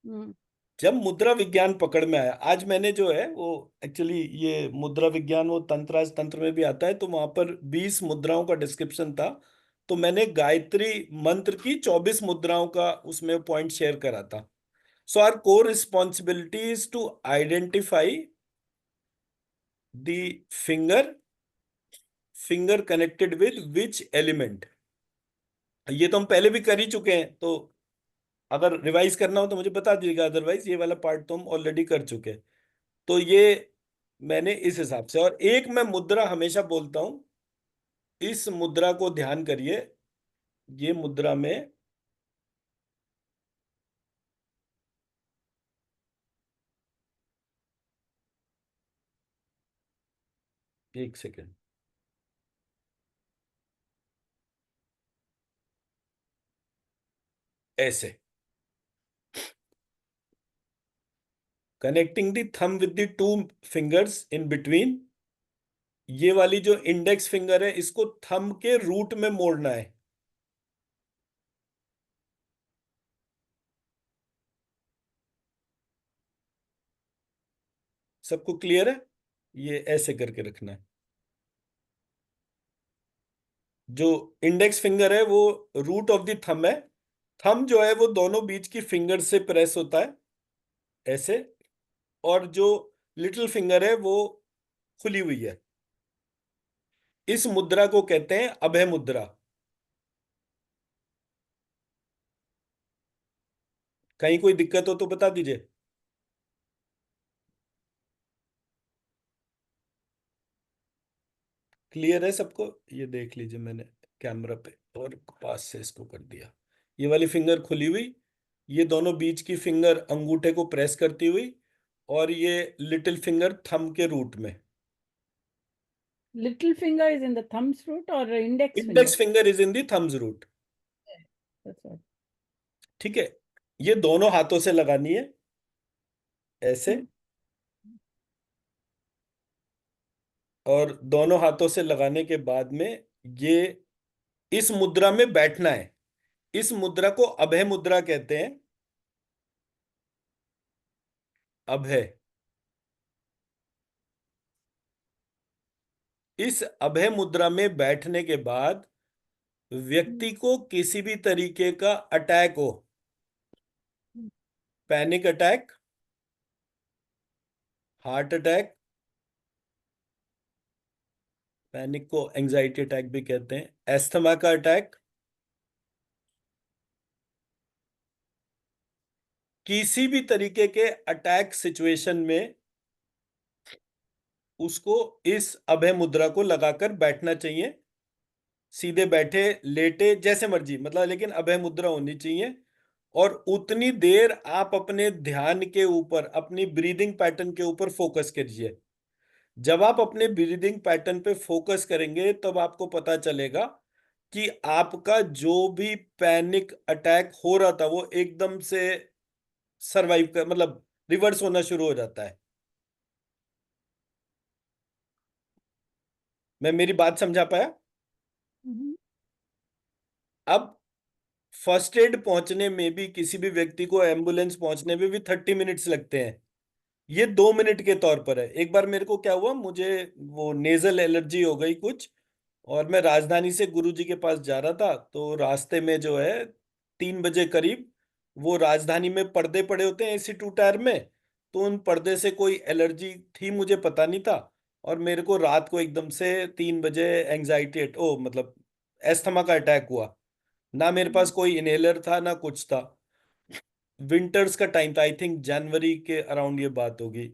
Hmm. जब मुद्रा विज्ञान पकड़ में आया, आज मैंने जो है वो एक्चुअली ये मुद्रा विज्ञान वो तंत्राज तंत्र में भी आता है, तो वहां पर 20 मुद्राओं का डिस्क्रिप्शन था। तो मैंने गायत्री मंत्र की 24 मुद्राओं का उसमें पॉइंट शेयर करा था। So our core responsibility is to identify the finger finger connected with which element. ये तो हम पहले भी कर ही चुके हैं, तो अगर रिवाइज करना हो तो मुझे बता दीजिएगा, अदरवाइज ये वाला पार्ट तो हम ऑलरेडी कर चुके हैं। तो ये मैंने इस हिसाब से, और एक मैं मुद्रा हमेशा बोलता हूं, इस मुद्रा को ध्यान करिए। ये मुद्रा में एक सेकेंड, ऐसे connecting the thumb with the two fingers in between. ये वाली जो इंडेक्स फिंगर है इसको थंब के रूट में मोड़ना है। सबको क्लियर है? ये ऐसे करके रखना है। जो इंडेक्स फिंगर है वो रूट ऑफ द थंब है। थंब जो है वो दोनों बीच की फिंगर से प्रेस होता है ऐसे, और जो लिटिल फिंगर है वो खुली हुई है। इस मुद्रा को कहते हैं अभय मुद्रा। कहीं कोई दिक्कत हो तो बता दीजिए। क्लियर है सबको? ये देख लीजिए, मैंने कैमरा पे और पास से इसको कर दिया। ये वाली फिंगर खुली हुई, ये दोनों बीच की फिंगर अंगूठे को प्रेस करती हुई, और ये लिटिल फिंगर थंब के रूट में। Little finger is in the thumb's root or index finger? Index finger is in the thumbs root. That's right. ठीक है, ये दोनों हाथों से लगानी है ऐसे, और दोनों हाथों से लगाने के बाद में ये इस मुद्रा में बैठना है। इस मुद्रा को अभय मुद्रा कहते हैं। अभय, इस अभय मुद्रा में बैठने के बाद व्यक्ति को किसी भी तरीके का अटैक हो, panic attack, heart attack, panic को एंजाइटी अटैक भी कहते हैं, एस्थमा का अटैक, किसी भी तरीके के अटैक सिचुएशन में उसको इस अभय मुद्रा को लगाकर बैठना चाहिए। सीधे बैठे, लेटे, जैसे मर्जी, मतलब लेकिन अभय मुद्रा होनी चाहिए। और उतनी देर आप अपने ध्यान के ऊपर, अपनी ब्रीदिंग पैटर्न के ऊपर फोकस कीजिए। जब आप अपने ब्रीदिंग पैटर्न पे फोकस करेंगे तब आपको पता चलेगा कि आपका जो भी पैनिक अटैक हो रहा था वो एकदम से सरवाइव कर, मतलब रिवर्स होना शुरू हो जाता है। मैं मेरी बात समझा पाया? अब फर्स्ट एड पहुंचने में भी, किसी भी व्यक्ति को एम्बुलेंस पहुंचने में भी 30 मिनट्स लगते हैं। ये 2 मिनट के तौर पर है। एक बार मेरे को क्या हुआ, मुझे वो नेजल एलर्जी हो गई कुछ, और मैं राजधानी से गुरुजी के पास जा रहा था, तो रास्ते में जो है 3 बजे करीब वो राजधानी में पर्दे पड़े होते हैं एसी 2 टायर में, तो उन पर्दे से कोई एलर्जी थी, मुझे पता नहीं था। और मेरे को रात को एकदम से 3 बजे एंजाइटी ओ मतलब एस्थमा का अटैक हुआ। ना मेरे पास कोई इनहेलर था ना कुछ था। विंटर्स का टाइम था, आई थिंक जनवरी के अराउंड ये बात होगी।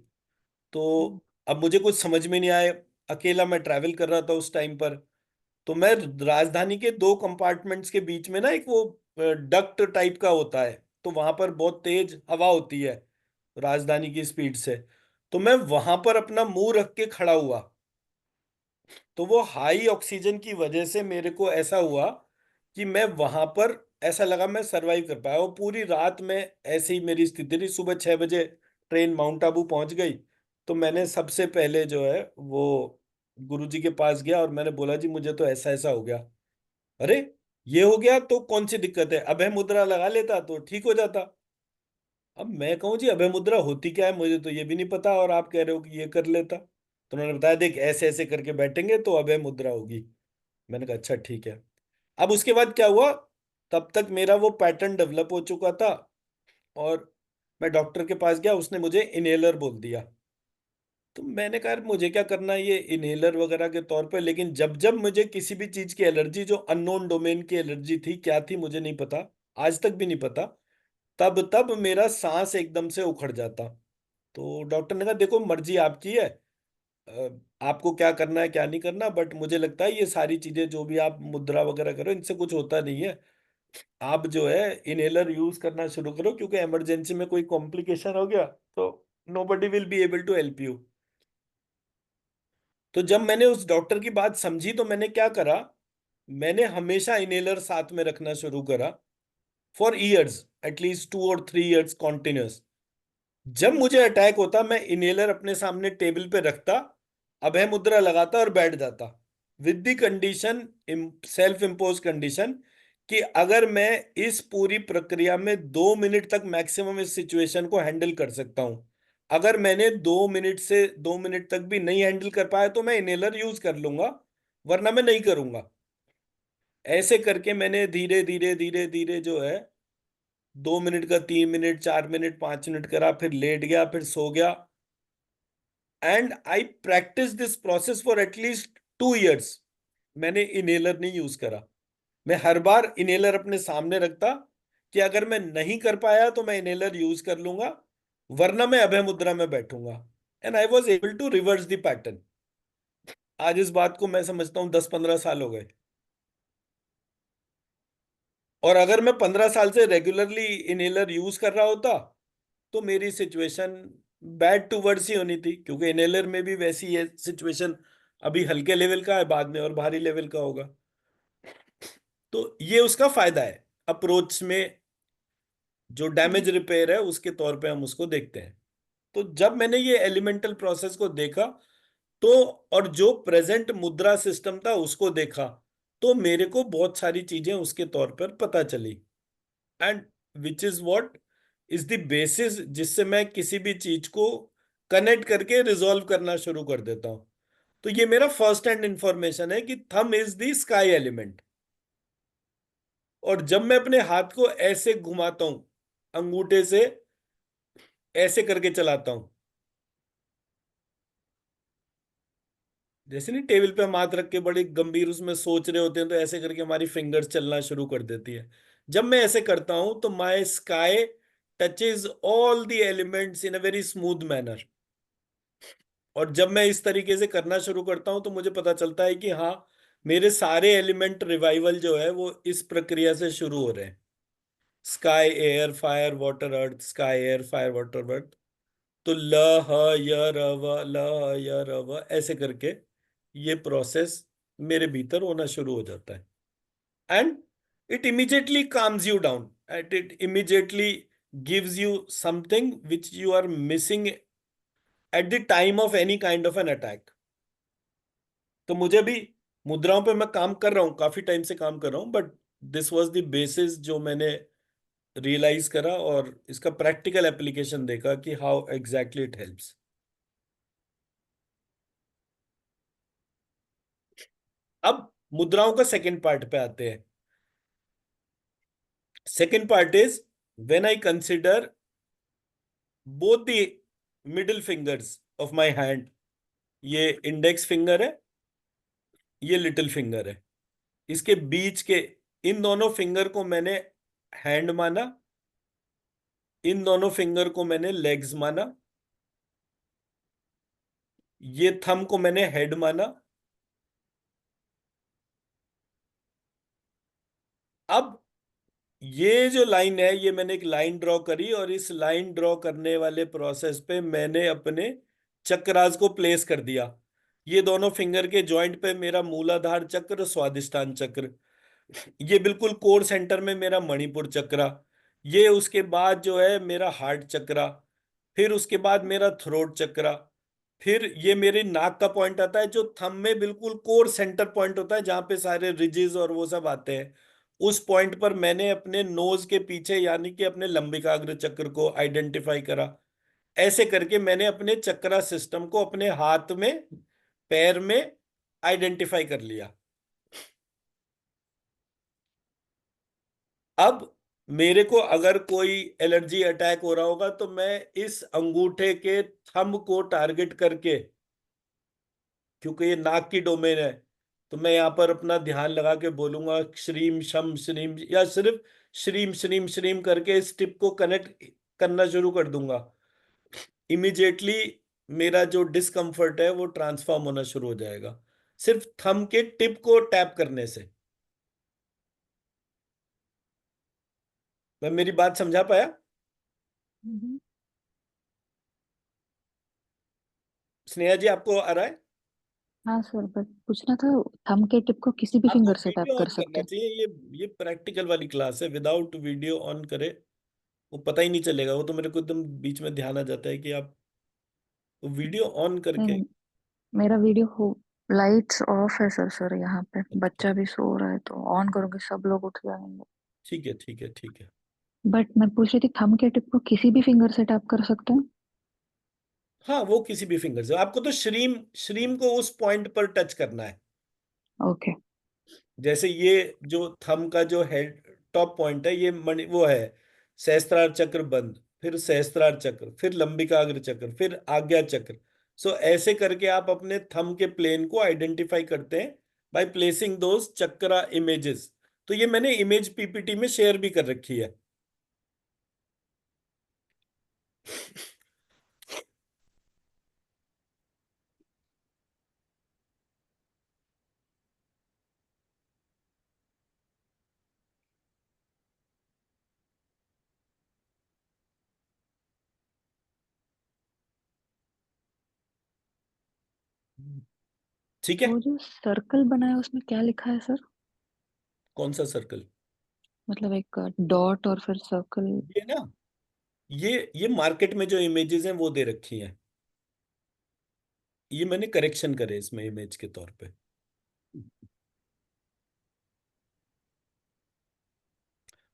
तो अब मुझे कुछ समझ में नहीं आया, अकेला मैं ट्रैवल कर रहा था उस टाइम पर। तो मैं राजधानी के 2 कंपार्टमेंट्स के बीच में ना एक वो डक्ट टाइप का होता है, तो वहां पर बहुत तेज हवा होती है राजधानी की स्पीड से। तो मैं वहां पर अपना मुंह रख के खड़ा हुआ, तो वो हाई ऑक्सीजन की वजह से मेरे को ऐसा हुआ कि मैं वहां पर ऐसा लगा मैं सरवाइव कर पाया। और पूरी रात में ऐसे ही मेरी स्थिति रही। सुबह 6 बजे ट्रेन माउंट आबू पहुंच गई, तो मैंने सबसे पहले जो है वो गुरुजी के पास गया और मैंने बोला जी मुझे तो ऐसा ऐसा हो गया। अरे ये हो गया तो कौन सी दिक्कत है, अभय मुद्रा लगा लेता तो ठीक हो जाता। अब मैं कहूँ जी अभय मुद्रा होती क्या है, मुझे तो ये भी नहीं पता, और आप कह रहे हो कि ये कर लेता। तो उन्होंने बताया देख ऐसे ऐसे करके बैठेंगे तो अभय मुद्रा होगी। मैंने कहा अच्छा ठीक है। अब उसके बाद क्या हुआ, तब तक मेरा वो पैटर्न डेवलप हो चुका था, और मैं डॉक्टर के पास गया, उसने मुझे इनहेलर बोल दिया। तो मैंने कहा यार मुझे क्या करना है ये इनहेलर वगैरह के तौर पे। लेकिन जब जब मुझे किसी भी चीज की एलर्जी, जो अननोन डोमेन की एलर्जी थी, क्या थी मुझे नहीं पता, आज तक भी नहीं पता, तब तब मेरा सांस एकदम से उखड़ जाता। तो डॉक्टर ने कहा देखो मर्जी आपकी है, आपको क्या करना है क्या नहीं करना, बट मुझे लगता है ये सारी चीजें जो भी आप मुद्रा वगैरह करो इनसे कुछ होता नहीं है। आप जो है इनहेलर यूज करना शुरू करो, क्योंकि इमरजेंसी में कोई कॉम्प्लिकेशन हो गया तो nobody will be able to help you. तो जब मैंने उस डॉक्टर की बात समझी तो मैंने क्या करा, मैंने हमेशा इनहेलर साथ में रखना शुरू करा फॉर ईयर्स, एटलीस्ट 2 और 3 ईयर्स कॉन्टिन्यूस। जब मुझे अटैक होता मैं इनहेलर अपने सामने टेबल पे रखता, अभय मुद्रा लगाता और बैठ जाता, with the condition, self impose condition, कि अगर मैं इस पूरी प्रक्रिया में 2 मिनट तक मैक्सिमम इस सिचुएशन को हैंडल कर सकता हूं। अगर मैंने 2 मिनट से 2 मिनट तक भी नहीं हैंडल कर पाया तो मैं इनहेलर यूज कर लूंगा, वरना मैं नहीं करूंगा। ऐसे करके मैंने धीरे धीरे धीरे धीरे जो है 2 मिनट का 3 मिनट, 4 मिनट, 5 मिनट करा, फिर लेट गया, फिर सो गया। And I practice this process for at least 2 years. मैंने इनहेलर नहीं यूज करा। मैं हर बार इनहेलर अपने सामने रखता कि अगर मैं नहीं कर पाया तो मैं इनहेलर यूज कर लूंगा, वरना मैं अभय मुद्रा में बैठूंगा। And I was able to reverse the pattern. आज इस बात को मैं समझता हूँ 10-15 साल हो गए। और अगर मैं 15 साल से रेगुलरली इनहेलर यूज कर रहा होता तो मेरी सिचुएशन बैड टू वर्स ही होनी थी, क्योंकि इनहेलर में भी वैसी है सिचुएशन, अभी हल्के लेवल का है, बाद में और भारी लेवल का होगा। तो ये उसका फायदा है अप्रोच में, जो डैमेज रिपेयर है उसके तौर पे हम उसको देखते हैं। तो जब मैंने ये एलिमेंटल प्रोसेस को देखा तो, और जो प्रेजेंट मुद्रा सिस्टम था उसको देखा, तो मेरे को बहुत सारी चीजें उसके तौर पर पता चली। And which is what is the basis जिससे मैं किसी भी चीज को कनेक्ट करके रिजॉल्व करना शुरू कर देता हूं। तो ये मेरा फर्स्ट हैंड इंफॉर्मेशन है कि thumb is the sky element. और जब मैं अपने हाथ को ऐसे घुमाता हूं, अंगूठे से ऐसे करके चलाता हूं, जैसे नहीं टेबल पे हम हाथ रख के बड़े गंभीर उसमें सोच रहे होते हैं, तो ऐसे करके हमारी फिंगर्स चलना शुरू कर देती है। जब मैं ऐसे करता हूं तो my sky touches all the elements in a very smooth manner. और जब मैं इस तरीके से करना शुरू करता हूं तो मुझे पता चलता है कि हाँ, मेरे सारे एलिमेंट रिवाइवल जो है वो इस प्रक्रिया से शुरू हो रहे हैं। स्काई एयर फायर वाटर अर्थ, स्काई एयर फायर वाटर अर्थ। तो ल, ह, य, र, व, ल, ह, य, र, व, ऐसे करके ये प्रोसेस मेरे भीतर होना शुरू हो जाता है। And it immediately calms you down, and it immediately gives you something which you are missing at the time of any kind of an attack। तो मुझे भी मुद्राओं पे मैं काम कर रहा हूँ, काफी टाइम से काम कर रहा हूँ, but this was the basis जो मैंने रियलाइज करा और इसका प्रैक्टिकल एप्लीकेशन देखा कि हाउ एग्जैक्टली इट हेल्प्स। अब मुद्राओं का सेकंड पार्ट पे आते हैं। Second part is when I consider both the middle fingers of my hand. ये इंडेक्स फिंगर है, ये लिटिल फिंगर है, इसके बीच के इन दोनों फिंगर को मैंने हैंड माना, इन दोनों फिंगर को मैंने लेग्स माना, ये थंब को मैंने हेड माना। अब ये जो लाइन है, ये मैंने एक लाइन ड्रॉ करी, और इस लाइन ड्रॉ करने वाले प्रोसेस पे मैंने अपने चक्रास को प्लेस कर दिया। ये दोनों फिंगर के जॉइंट पे मेरा मूलाधार चक्र, स्वादिष्टान चक्र। ये बिल्कुल कोर सेंटर में मेरा मणिपुर चक्रा। ये उसके बाद जो है मेरा हार्ट चक्रा। फिर उसके बाद मेरा थ्रोट चक्रा। फिर ये मेरे नाक का पॉइंट आता है जो थंब में बिल्कुल कोर सेंटर पॉइंट होता है, जहां पे सारे रिजेस और वो सब आते हैं। उस पॉइंट पर मैंने अपने नोज के पीछे यानी कि अपने लंबिकाग्र चक्र को आइडेंटिफाई करा। ऐसे करके मैंने अपने चक्रा सिस्टम को अपने हाथ में, पैर में आइडेंटिफाई कर लिया। अब मेरे को अगर कोई एलर्जी अटैक हो रहा होगा तो मैं इस अंगूठे के थंब को टारगेट करके, क्योंकि ये नाक की डोमेन है, तो मैं यहाँ पर अपना ध्यान लगा के बोलूंगा श्रीम शम श्रीम, या सिर्फ श्रीम श्रीम श्रीम करके इस टिप को कनेक्ट करना शुरू कर दूंगा। इमिजिएटली मेरा जो डिस्कम्फर्ट है वो ट्रांसफॉर्म होना शुरू हो जाएगा, सिर्फ थंब के टिप को टैप करने से। मैं मेरी बात समझा पाया? हम्म। स्नेहा जी, आपको आ रहा है? हाँ सर, बट पूछना था, थंब के टिप को किसी भी आपको फिंगर से टैप वीडियो कर ऑन सकते करना हैं? चाहिए। ये प्रैक्टिकल वाली क्लास है, विदाउट वीडियो ऑन करे वो पता ही नहीं चलेगा। वो तो मेरे को एकदम बीच में ध्यान आ जाता है कि आप वीडियो ऑन नहीं करके। नहीं, मेरा वीडियो हो, लाइट्स ऑफ है सर। सर यहाँ पे अच्छा, बच्चा भी सो रहा है, तो ऑन करोगे सब लोग उठ जाएंगे। ठीक है ठीक है ठीक है। बट मैं पूछ रही थी, थंब के टिप को किसी भी फिंगर से टैप कर सकते हैं? हाँ, वो किसी भी फिंगर से। आपको तो श्रीम श्रीम को उस पॉइंट पर टच करना है। ओके। जैसे ये जो थंब का जो हेड टॉप पॉइंट है, ये मणि वो है सहस्त्रार चक्र बंद, फिर सहस्त्रार चक्र, फिर लंबिकाग्र चक्र, फिर आज्ञा चक्र। सो ऐसे करके आप अपने थंब के प्लेन को आइडेंटिफाई करते हैं by placing those chakra images. तो ये मैंने इमेज पीपीटी में शेयर भी कर रखी है। ठीक है। वो जो सर्कल बना है उसमें क्या लिखा है सर? कौन सा सर्कल? मतलब एक डॉट और फिर सर्कल। ये ना, ये मार्केट में जो इमेजेस हैं वो दे रखी हैं। ये मैंने करेक्शन करे इसमें इमेज के तौर पे।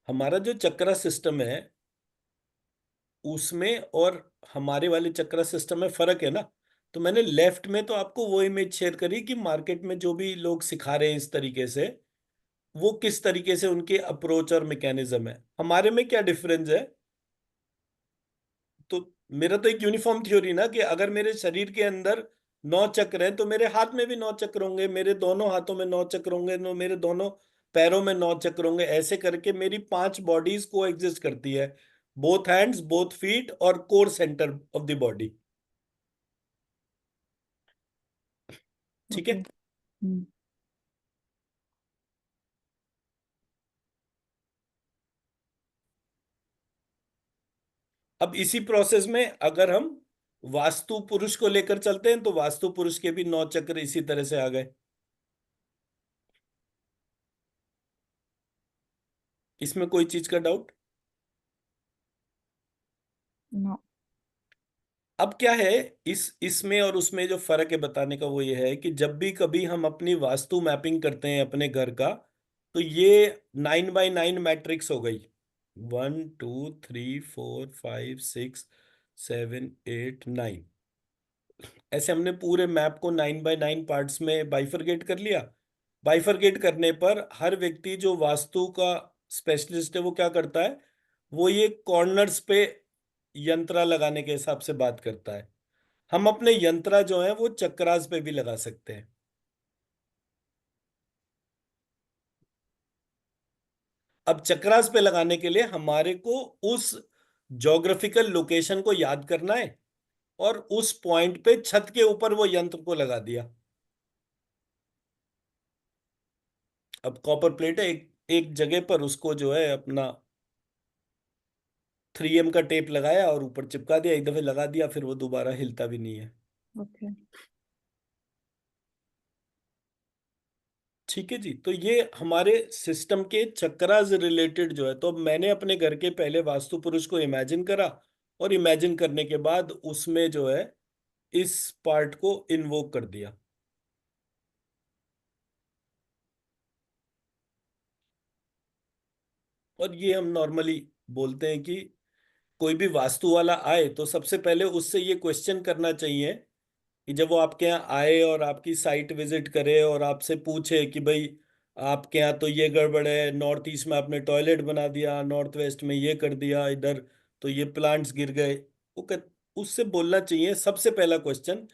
हमारा जो चक्रा सिस्टम है उसमें और हमारे वाले चक्रा सिस्टम में फर्क है ना। तो मैंने लेफ्ट में तो आपको वो इमेज शेयर करी कि मार्केट में जो भी लोग सिखा रहे हैं इस तरीके से, वो किस तरीके से उनके अप्रोच और मैकेनिज्म है। हमारे में क्या डिफरेंस है? तो मेरा तो एक यूनिफॉर्म थ्योरी ना, कि अगर मेरे शरीर के अंदर 9 चक्र हैं तो मेरे हाथ में भी 9 चक्र होंगे, मेरे दोनों हाथों में 9 चक्र होंगे, मेरे दोनों पैरों में 9 चक्र होंगे। ऐसे करके मेरी 5 बॉडीज को एग्जिस्ट करती है, बोथ हैंड्स, बोथ फीट और core centre of the body. ठीक ओके। है। अब इसी प्रोसेस में अगर हम वास्तु पुरुष को लेकर चलते हैं तो वास्तु पुरुष के भी 9 चक्र इसी तरह से आ गए। इसमें कोई चीज का डाउट? नो। अब क्या है, इसमें और उसमें जो फर्क है बताने का, वो ये है कि जब भी कभी हम अपनी वास्तु मैपिंग करते हैं अपने घर का, तो ये 9 बाय 9 मैट्रिक्स हो गई। 1 2 3 4 5 6 7 8 9। ऐसे हमने पूरे मैप को 9 बाय 9 पार्ट्स में बाइफरगेट कर लिया। बाइफरगेट करने पर हर व्यक्ति जो वास्तु का स्पेशलिस्ट है वो क्या करता है, वो ये कॉर्नर्स पे यंत्रा लगाने के हिसाब से बात करता है। हम अपने यंत्रा जो है वो चक्रास पे भी लगा सकते हैं। अब चक्रास पे लगाने के लिए हमारे को उस जोग्राफिकल लोकेशन को याद करना है और उस पॉइंट पे छत के ऊपर वो यंत्र को लगा दिया। अब कॉपर प्लेट है, एक एक जगह पर उसको जो है अपना 3M का टेप लगाया और ऊपर चिपका दिया, एक दफे लगा दिया, फिर वो दोबारा हिलता भी नहीं है। ओके। ठीक है जी। तो ये हमारे सिस्टम के चक्रास रिलेटेड जो है, तो अब मैंने अपने घर के पहले वास्तु पुरुष को इमेजिन करा, और इमेजिन करने के बाद उसमें जो है इस पार्ट को इन्वोक कर दिया। और ये हम नॉर्मली बोलते हैं कि कोई भी वास्तु वाला आए तो सबसे पहले उससे ये क्वेश्चन करना चाहिए कि जब वो आपके यहाँ आए और आपकी साइट विजिट करे और आपसे पूछे कि भाई आपके यहाँ तो ये गड़बड़ है, नॉर्थ ईस्ट में आपने टॉयलेट बना दिया, नॉर्थ वेस्ट में ये कर दिया, इधर तो ये प्लांट्स गिर गए, उससे बोलना चाहिए सबसे पहला क्वेश्चन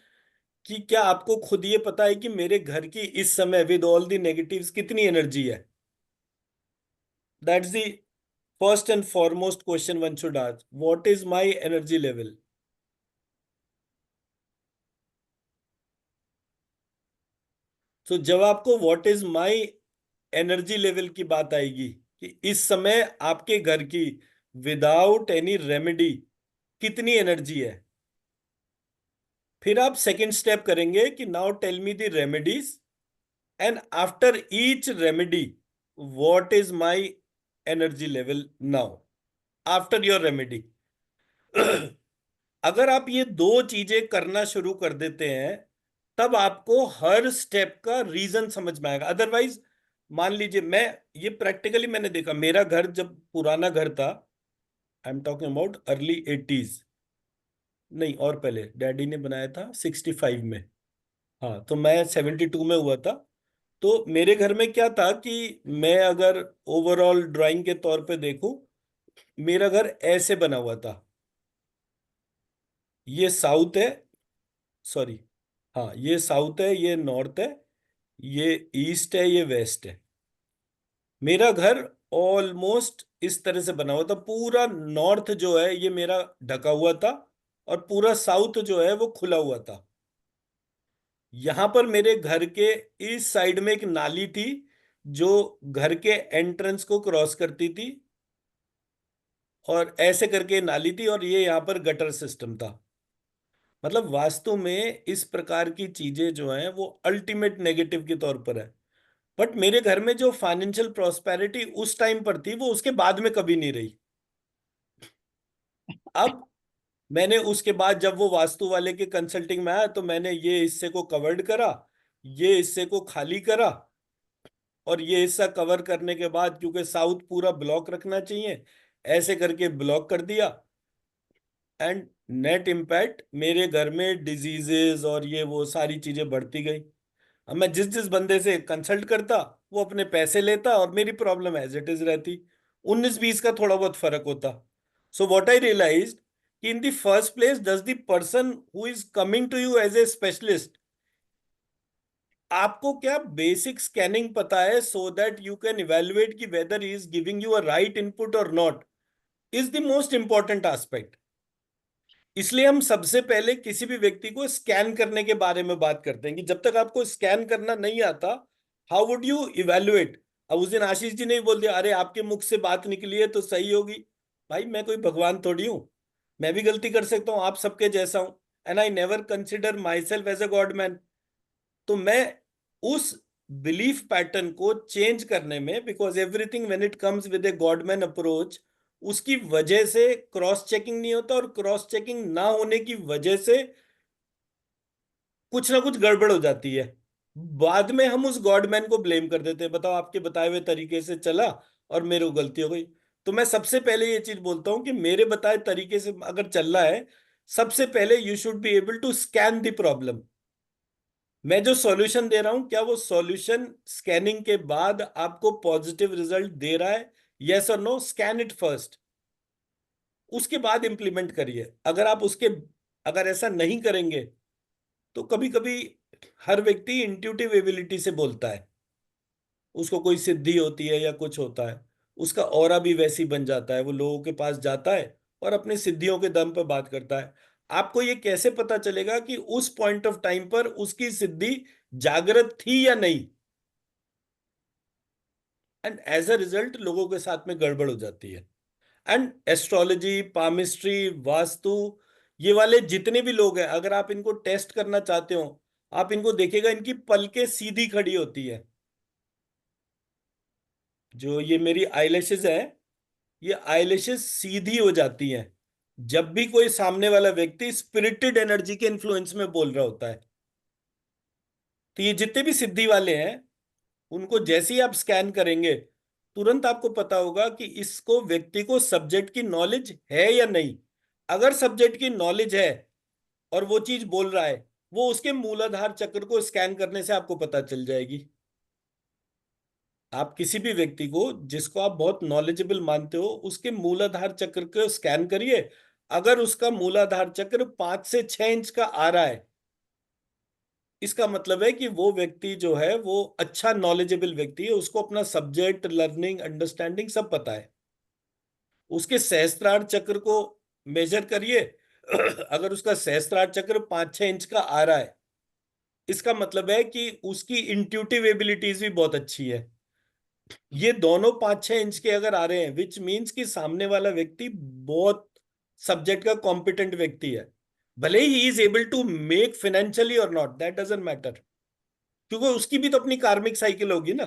कि क्या आपको खुद ये पता है कि मेरे घर की इस समय विद ऑल द नेगेटिव्स कितनी एनर्जी है। That's the first and foremost question one should ask, what is my energy level. तो जब आपको what is my energy level की बात आएगी कि इस समय आपके घर की विदाउट एनी रेमेडी कितनी एनर्जी है, फिर आप सेकंड स्टेप करेंगे कि now tell me the remedies, and after each remedy what is my energy level now after your remedy. अगर आप ये दो चीजें करना शुरू कर देते हैं तब आपको हर स्टेप का रीजन समझ में आएगा। अदरवाइज मान लीजिए, मैं ये प्रैक्टिकली मैंने देखा, मेरा घर जब पुराना घर था, I am talking about early 80s, नहीं और पहले डैडी ने बनाया था 65 में, हाँ तो मैं 72 में हुआ था। तो मेरे घर में क्या था कि मैं अगर ओवरऑल ड्राइंग के तौर पे देखूं, मेरा घर ऐसे बना हुआ था, ये साउथ है, सॉरी, हाँ ये साउथ है, ये नॉर्थ है, ये ईस्ट है, ये वेस्ट है। मेरा घर ऑलमोस्ट इस तरह से बना हुआ था, पूरा नॉर्थ जो है ये मेरा ढका हुआ था, और पूरा साउथ जो है वो खुला हुआ था। यहां पर मेरे घर के इस साइड में एक नाली थी जो घर के एंट्रेंस को क्रॉस करती थी, और ऐसे करके नाली थी, और ये यहाँ पर गटर सिस्टम था। मतलब वास्तु में इस प्रकार की चीजें जो हैं वो अल्टीमेट नेगेटिव के तौर पर है। बट मेरे घर में जो फाइनेंशियल प्रॉस्पेरिटी उस टाइम पर थी वो उसके बाद में कभी नहीं रही। अब मैंने उसके बाद जब वो वास्तु वाले के कंसल्टिंग में आया तो मैंने ये हिस्से को कवर्ड करा, ये हिस्से को खाली करा, और ये हिस्सा कवर करने के बाद क्योंकि साउथ पूरा ब्लॉक रखना चाहिए, ऐसे करके ब्लॉक कर दिया। एंड नेट इम्पैक्ट, मेरे घर में डिजीजेस और ये वो सारी चीजें बढ़ती गई। अब मैं जिस जिस बंदे से कंसल्ट करता वो अपने पैसे लेता और मेरी प्रॉब्लम एज इट इज रहती, 19-20 का थोड़ा बहुत फर्क होता। सो व्हाट आई रियलाइज्ड कि in the first place does the person who is coming to you as a specialist, आपको क्या बेसिक स्कैनिंग पता है so that you can evaluate कि whether he is giving you a right input और not, is the most important aspect. इसलिए हम सबसे पहले किसी भी व्यक्ति को स्कैन करने के बारे में बात करते हैं कि जब तक आपको स्कैन करना नहीं आता, हाउ वुड यू इवेलुएट। अब उस दिन आशीष जी ने ही बोल दिया, अरे आपके मुख से बात निकली है तो सही होगी। भाई मैं कोई भगवान थोड़ी हूं, मैं भी गलती कर सकता हूं, आप सबके जैसा हूं, and I never consider myself as a godman. तो मैं उस बिलीफ पैटर्न को चेंज करने में, because everything when it comes with a godman approach, उसकी वजह से क्रॉस चेकिंग नहीं होता, और क्रॉस चेकिंग ना होने की वजह से कुछ ना कुछ गड़बड़ हो जाती है। बाद में हम उस गॉडमैन को ब्लेम कर देते हैं, बताओ आपके बताए हुए तरीके से चला और मेरे को गलती हो गई। तो मैं सबसे पहले ये चीज बोलता हूं कि मेरे बताए तरीके से अगर चल रहा है, सबसे पहले you should be able to scan the problem. मैं जो सॉल्यूशन दे रहा हूं, क्या वो सॉल्यूशन स्कैनिंग के बाद आपको पॉजिटिव रिजल्ट दे रहा है, यस और नो। स्कैन इट फर्स्ट, उसके बाद इंप्लीमेंट करिए। अगर आप उसके अगर ऐसा नहीं करेंगे तो कभी कभी हर व्यक्ति इंट्यूटिव एबिलिटी से बोलता है, उसको कोई सिद्धि होती है या कुछ होता है, उसका ऑरा भी वैसी बन जाता है, वो लोगों के पास जाता है और अपनी सिद्धियों के दम पर बात करता है। आपको ये कैसे पता चलेगा कि उस पॉइंट ऑफ टाइम पर उसकी सिद्धि जागृत थी या नहीं। एंड एज अ रिजल्ट लोगों के साथ में गड़बड़ हो जाती है। एंड एस्ट्रोलॉजी, पामिस्ट्री, वास्तु, ये वाले जितने भी लोग हैं, अगर आप इनको टेस्ट करना चाहते हो, आप इनको देखिएगा, इनकी पलकें सीधी खड़ी होती है। जो ये मेरी आईलैशेस है, ये आईलैशेस सीधी हो जाती हैं जब भी कोई सामने वाला व्यक्ति स्पिरिटेड एनर्जी के इन्फ्लुएंस में बोल रहा होता है। तो ये जितने भी सिद्धि वाले हैं, उनको जैसे ही आप स्कैन करेंगे, तुरंत आपको पता होगा कि इसको व्यक्ति को सब्जेक्ट की नॉलेज है या नहीं। अगर सब्जेक्ट की नॉलेज है और वो चीज बोल रहा है, वो उसके मूलाधार चक्र को स्कैन करने से आपको पता चल जाएगी। आप किसी भी व्यक्ति को जिसको आप बहुत नॉलेजेबल मानते हो, उसके मूलाधार चक्र को स्कैन करिए। अगर उसका मूलाधार चक्र 5 से 6 इंच का आ रहा है, इसका मतलब है कि वो व्यक्ति जो है वो अच्छा नॉलेजेबल व्यक्ति है, उसको अपना सब्जेक्ट, लर्निंग, अंडरस्टैंडिंग सब पता है। उसके सहस्त्रार चक्र को मेजर करिए। अगर उसका सहस्त्रार चक्र 5-6 इंच का आ रहा है, इसका मतलब है कि उसकी इंट्यूटिव एबिलिटीज भी बहुत अच्छी है। ये दोनों 5-6 इंच के अगर आ रहे हैं, विच मीन्स कि सामने वाला व्यक्ति बहुत सब्जेक्ट का कॉम्पिटेंट व्यक्ति है। भले ही is able to make financially or not, that doesn't matter, क्योंकि उसकी भी तो अपनी कार्मिक साइकिल होगी ना।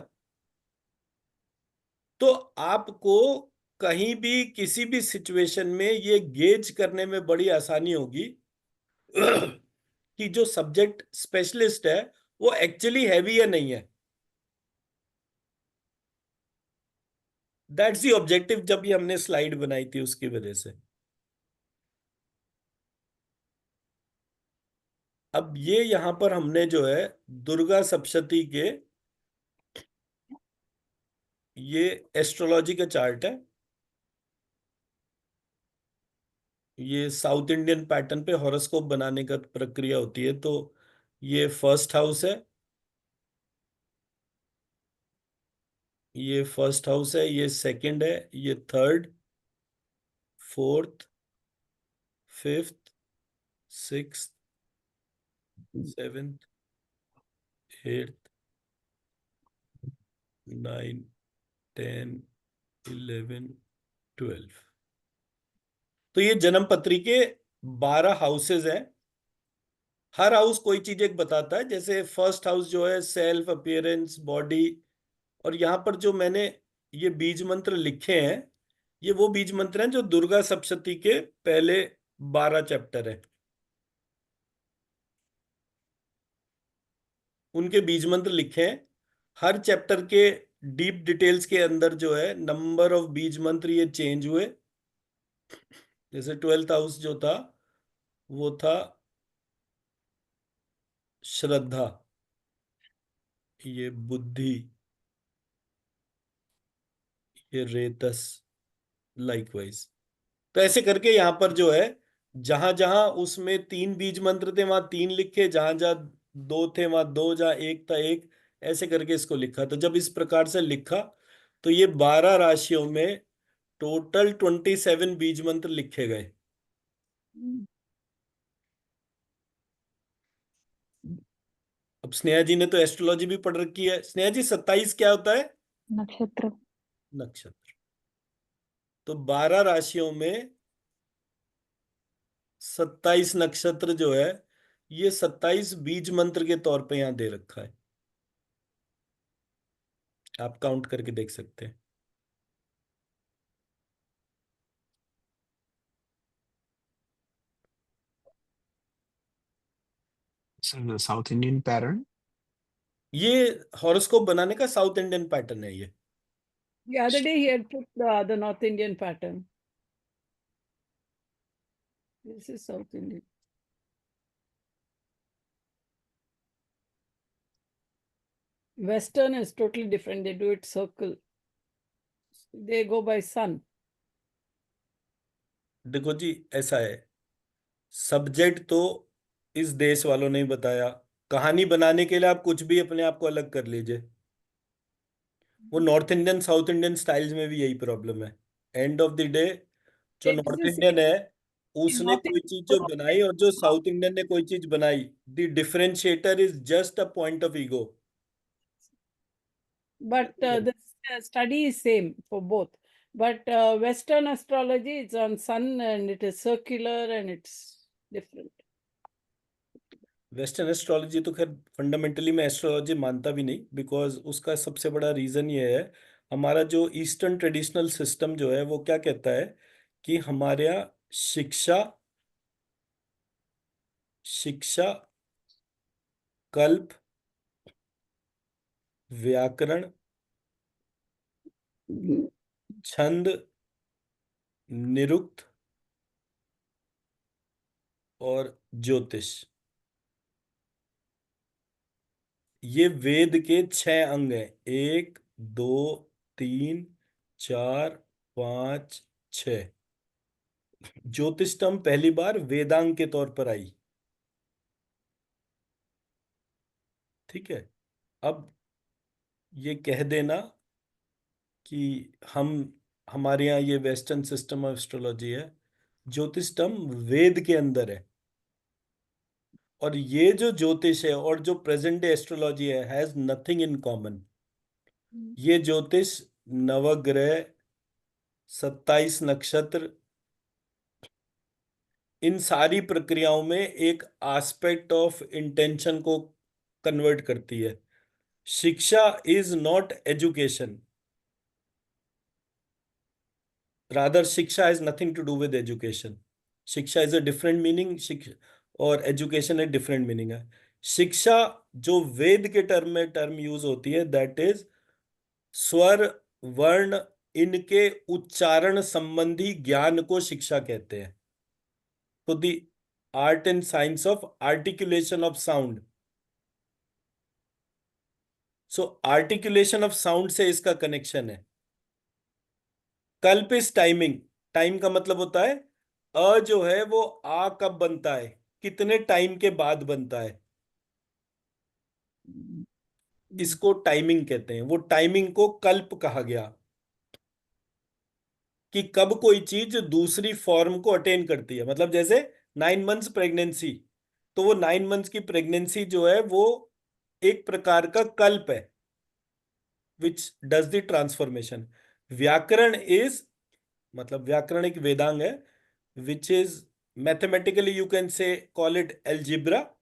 तो आपको कहीं भी किसी भी सिचुएशन में ये गेज करने में बड़ी आसानी होगी कि जो सब्जेक्ट स्पेशलिस्ट है वो एक्चुअली हैवी या नहीं है। दैट्स द ऑब्जेक्टिव जब ये हमने स्लाइड बनाई थी, उसकी वजह से। अब ये यहां पर हमने जो है दुर्गा सप्तशती के, ये एस्ट्रोलॉजी का चार्ट है। ये साउथ इंडियन पैटर्न पे हॉरोस्कोप बनाने का प्रक्रिया होती है। तो ये फर्स्ट हाउस है, ये फर्स्ट हाउस है, ये सेकंड है, ये third, fourth, fifth, sixth, seventh, eighth, 9, 10, 11, 12। तो ये जन्म पत्री के 12 हाउसेज हैं। हर हाउस कोई चीज एक बताता है। जैसे फर्स्ट हाउस जो है सेल्फ अपीयरेंस, बॉडी। और यहां पर जो मैंने ये बीज मंत्र लिखे हैं, ये वो बीज मंत्र हैं जो दुर्गा सप्तशती के पहले 12 चैप्टर है, उनके बीज मंत्र लिखे हैं। हर चैप्टर के डीप डिटेल्स के अंदर जो है नंबर ऑफ बीज मंत्र ये चेंज हुए। जैसे 12th हाउस जो था वो था श्रद्धा, ये बुद्धि, ये रेतस, लाइकवाइज। तो ऐसे करके यहाँ पर जो है, जहां जहां उसमें 3 बीज मंत्र थे वहां 3 लिखे, जहां जहां 2 थे वहां 2, जहां 1 था 1, ऐसे करके इसको लिखा। तो जब इस प्रकार से लिखा, तो ये 12 राशियों में टोटल 27 बीज मंत्र लिखे गए। अब स्नेहा जी ने तो एस्ट्रोलॉजी भी पढ़ रखी है। स्नेहा जी, 27 क्या होता है? नक्षत्र। नक्षत्र। तो 12 राशियों में 27 नक्षत्र जो है, ये 27 बीज मंत्र के तौर पे यहां दे रखा है। आप काउंट करके देख सकते हैं। South Indian pattern. ये हॉरोस्कोप बनाने का साउथ इंडियन पैटर्न है ये। The other day he had put the North Indian pattern. This is South Indian. Western is totally different. They do it circle. They go by sun. देखो जी, ऐसा है, subject तो इस देश वालों ने ही बताया। कहानी बनाने के लिए आप कुछ भी अपने आप को अलग कर लीजिए। वो north Indian south Indian styles में भी यही प्रॉब्लम है। एंड ऑफ द डे, जो It is north the Indian same है in उसने North कोई चीज जो बनाई, और जो India. साउथ इंडियन ने कोई चीज बनाई, the differentiator is just a point of ego. But the study is same for both. But Western astrology, it's on sun and it is circular and it's different. Western astrology तो खैर fundamentally मैं astrology मानता भी नहीं, because उसका सबसे बड़ा reason ये है, हमारा जो ईस्टर्न ट्रेडिशनल सिस्टम जो है वो क्या कहता है कि हमारे यहाँ शिक्षा, शिक्षा, कल्प, व्याकरण, छंद, निरुक्त और ज्योतिष, ये वेद के 6 अंग हैं। 1 2 3 4 5 6। ज्योतिष टर्म पहली बार वेदांग के तौर पर आई। ठीक है, अब ये कह देना कि हम हमारे यहाँ ये वेस्टर्न सिस्टम ऑफ एस्ट्रोलॉजी है, ज्योतिष टर्म वेद के अंदर है। और ये जो ज्योतिष है और जो प्रेजेंट डे एस्ट्रोलॉजी है हैज नथिंग इन कॉमन। ये ज्योतिष नवग्रह, 27 नक्षत्र, इन सारी प्रक्रियाओं में एक एस्पेक्ट ऑफ इंटेंशन को कन्वर्ट करती है। Shiksha is not education, rather shiksha has nothing to do with education. Shiksha is a different meaning, और एजुकेशन एक डिफरेंट मीनिंग है। शिक्षा जो वेद के टर्म यूज होती है, दैट इज स्वर, वर्ण, इनके उच्चारण संबंधी ज्ञान को शिक्षा कहते हैं। तो the art and science of articulation of sound. So articulation of sound से इसका कनेक्शन है। कल्प इज टाइमिंग, टाइम का मतलब होता है अ जो है वो आ कब बनता है, कितने टाइम के बाद बनता है, इसको टाइमिंग कहते हैं। वो टाइमिंग को कल्प कहा गया कि कब कोई चीज दूसरी फॉर्म को अटेन करती है। मतलब जैसे 9 मंथ्स प्रेगनेंसी, तो वो 9 मंथ्स की प्रेगनेंसी जो है वो एक प्रकार का कल्प है which does the transformation. Vyakarana is, मतलब व्याकरण एक वेदांग है which is mathematically you can say call it algebra,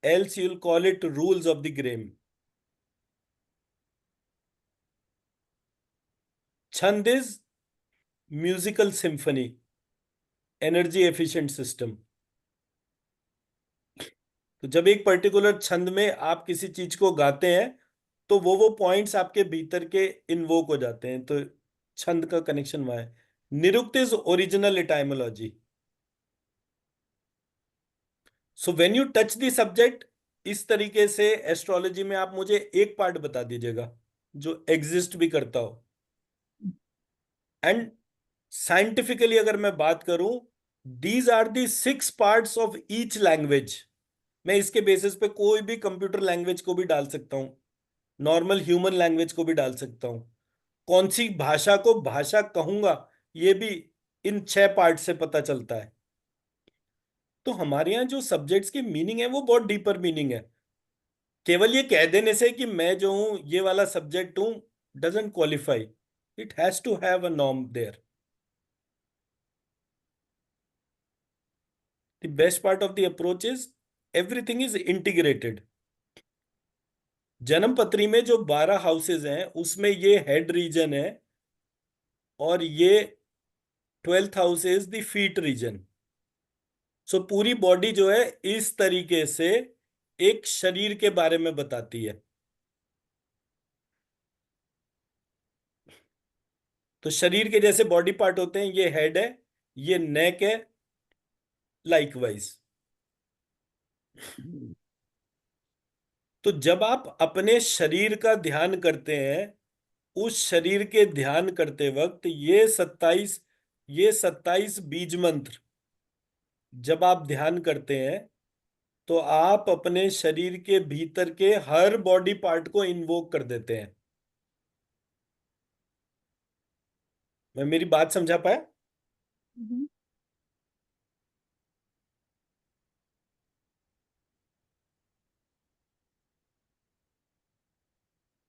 else you'll call it rules of the grammar. Chhanda is musical symphony, energy efficient system. तो जब एक पर्टिकुलर छंद में आप किसी चीज को गाते हैं तो वो पॉइंट्स आपके भीतर के इन्वोक हो जाते हैं, तो छंद का कनेक्शन वहां है। Nirukta is original etymology. So when you touch the subject, इस तरीके से एस्ट्रोलॉजी में आप मुझे एक पार्ट बता दीजिएगा जो एग्जिस्ट भी करता हो। एंड साइंटिफिकली अगर मैं बात करूं, these are the 6 parts of each language. मैं इसके बेसिस पे कोई भी कंप्यूटर लैंग्वेज को भी डाल सकता हूं, नॉर्मल ह्यूमन लैंग्वेज को भी डाल सकता हूं। कौन सी भाषा को भाषा कहूंगा ये भी इन 6 पार्ट से पता चलता है। तो हमारे यहाँ जो सब्जेक्ट्स की मीनिंग है वो बहुत डीपर मीनिंग है। केवल ये कह देने से कि मैं जो हूं ये वाला सब्जेक्ट हूं doesn't qualify, it has to have a norm there. The best part of the approach is everything is integrated. जन्म पत्री में जो 12 हाउसेज हैं उसमें ये हेड रीजन है और ये 12th house is the feet region. So पूरी बॉडी जो है इस तरीके से एक शरीर के बारे में बताती है। तो शरीर के जैसे बॉडी पार्ट होते हैं, ये हेड है, ये नेक है, लाइकवाइज। तो जब आप अपने शरीर का ध्यान करते हैं, उस शरीर के ध्यान करते वक्त ये 27 बीज मंत्र जब आप ध्यान करते हैं तो आप अपने शरीर के भीतर के हर बॉडी पार्ट को इन्वोक कर देते हैं। मैं मेरी बात समझा पाया? Hmm.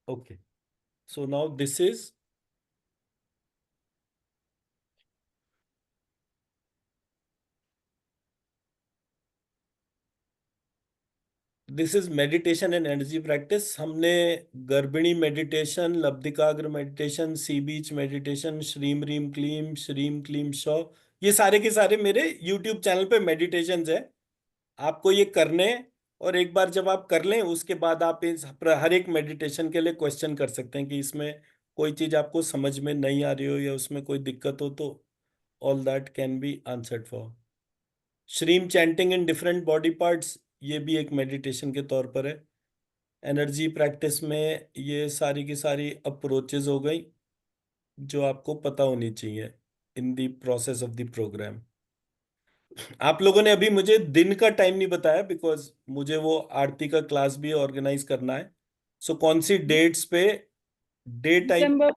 Okay, so now this is this is meditation and energy practice. हमने गर्भिणी मेडिटेशन, लब्धिकाग्र meditation, sea beach meditation, shreem kleem शौ, ये सारे के सारे मेरे यूट्यूब चैनल पे मेडिटेशंस है। आपको ये करने हैं, और एक बार जब आप कर लें उसके बाद आप इस हर एक मेडिटेशन के लिए क्वेश्चन कर सकते हैं कि इसमें कोई चीज आपको समझ में नहीं आ रही हो या उसमें कोई दिक्कत हो, तो all that can be answered for. Shreem chanting in different body parts, ये भी एक मेडिटेशन के तौर पर है। एनर्जी प्रैक्टिस में ये सारी की सारी अप्रोचेज हो गई जो आपको पता होनी चाहिए in the process of the program. आप लोगों ने अभी मुझे दिन का टाइम नहीं बताया, बिकॉज मुझे वो आरती का क्लास भी ऑर्गेनाइज करना है। सो कौन सी डेट्स पे डे टाइम? December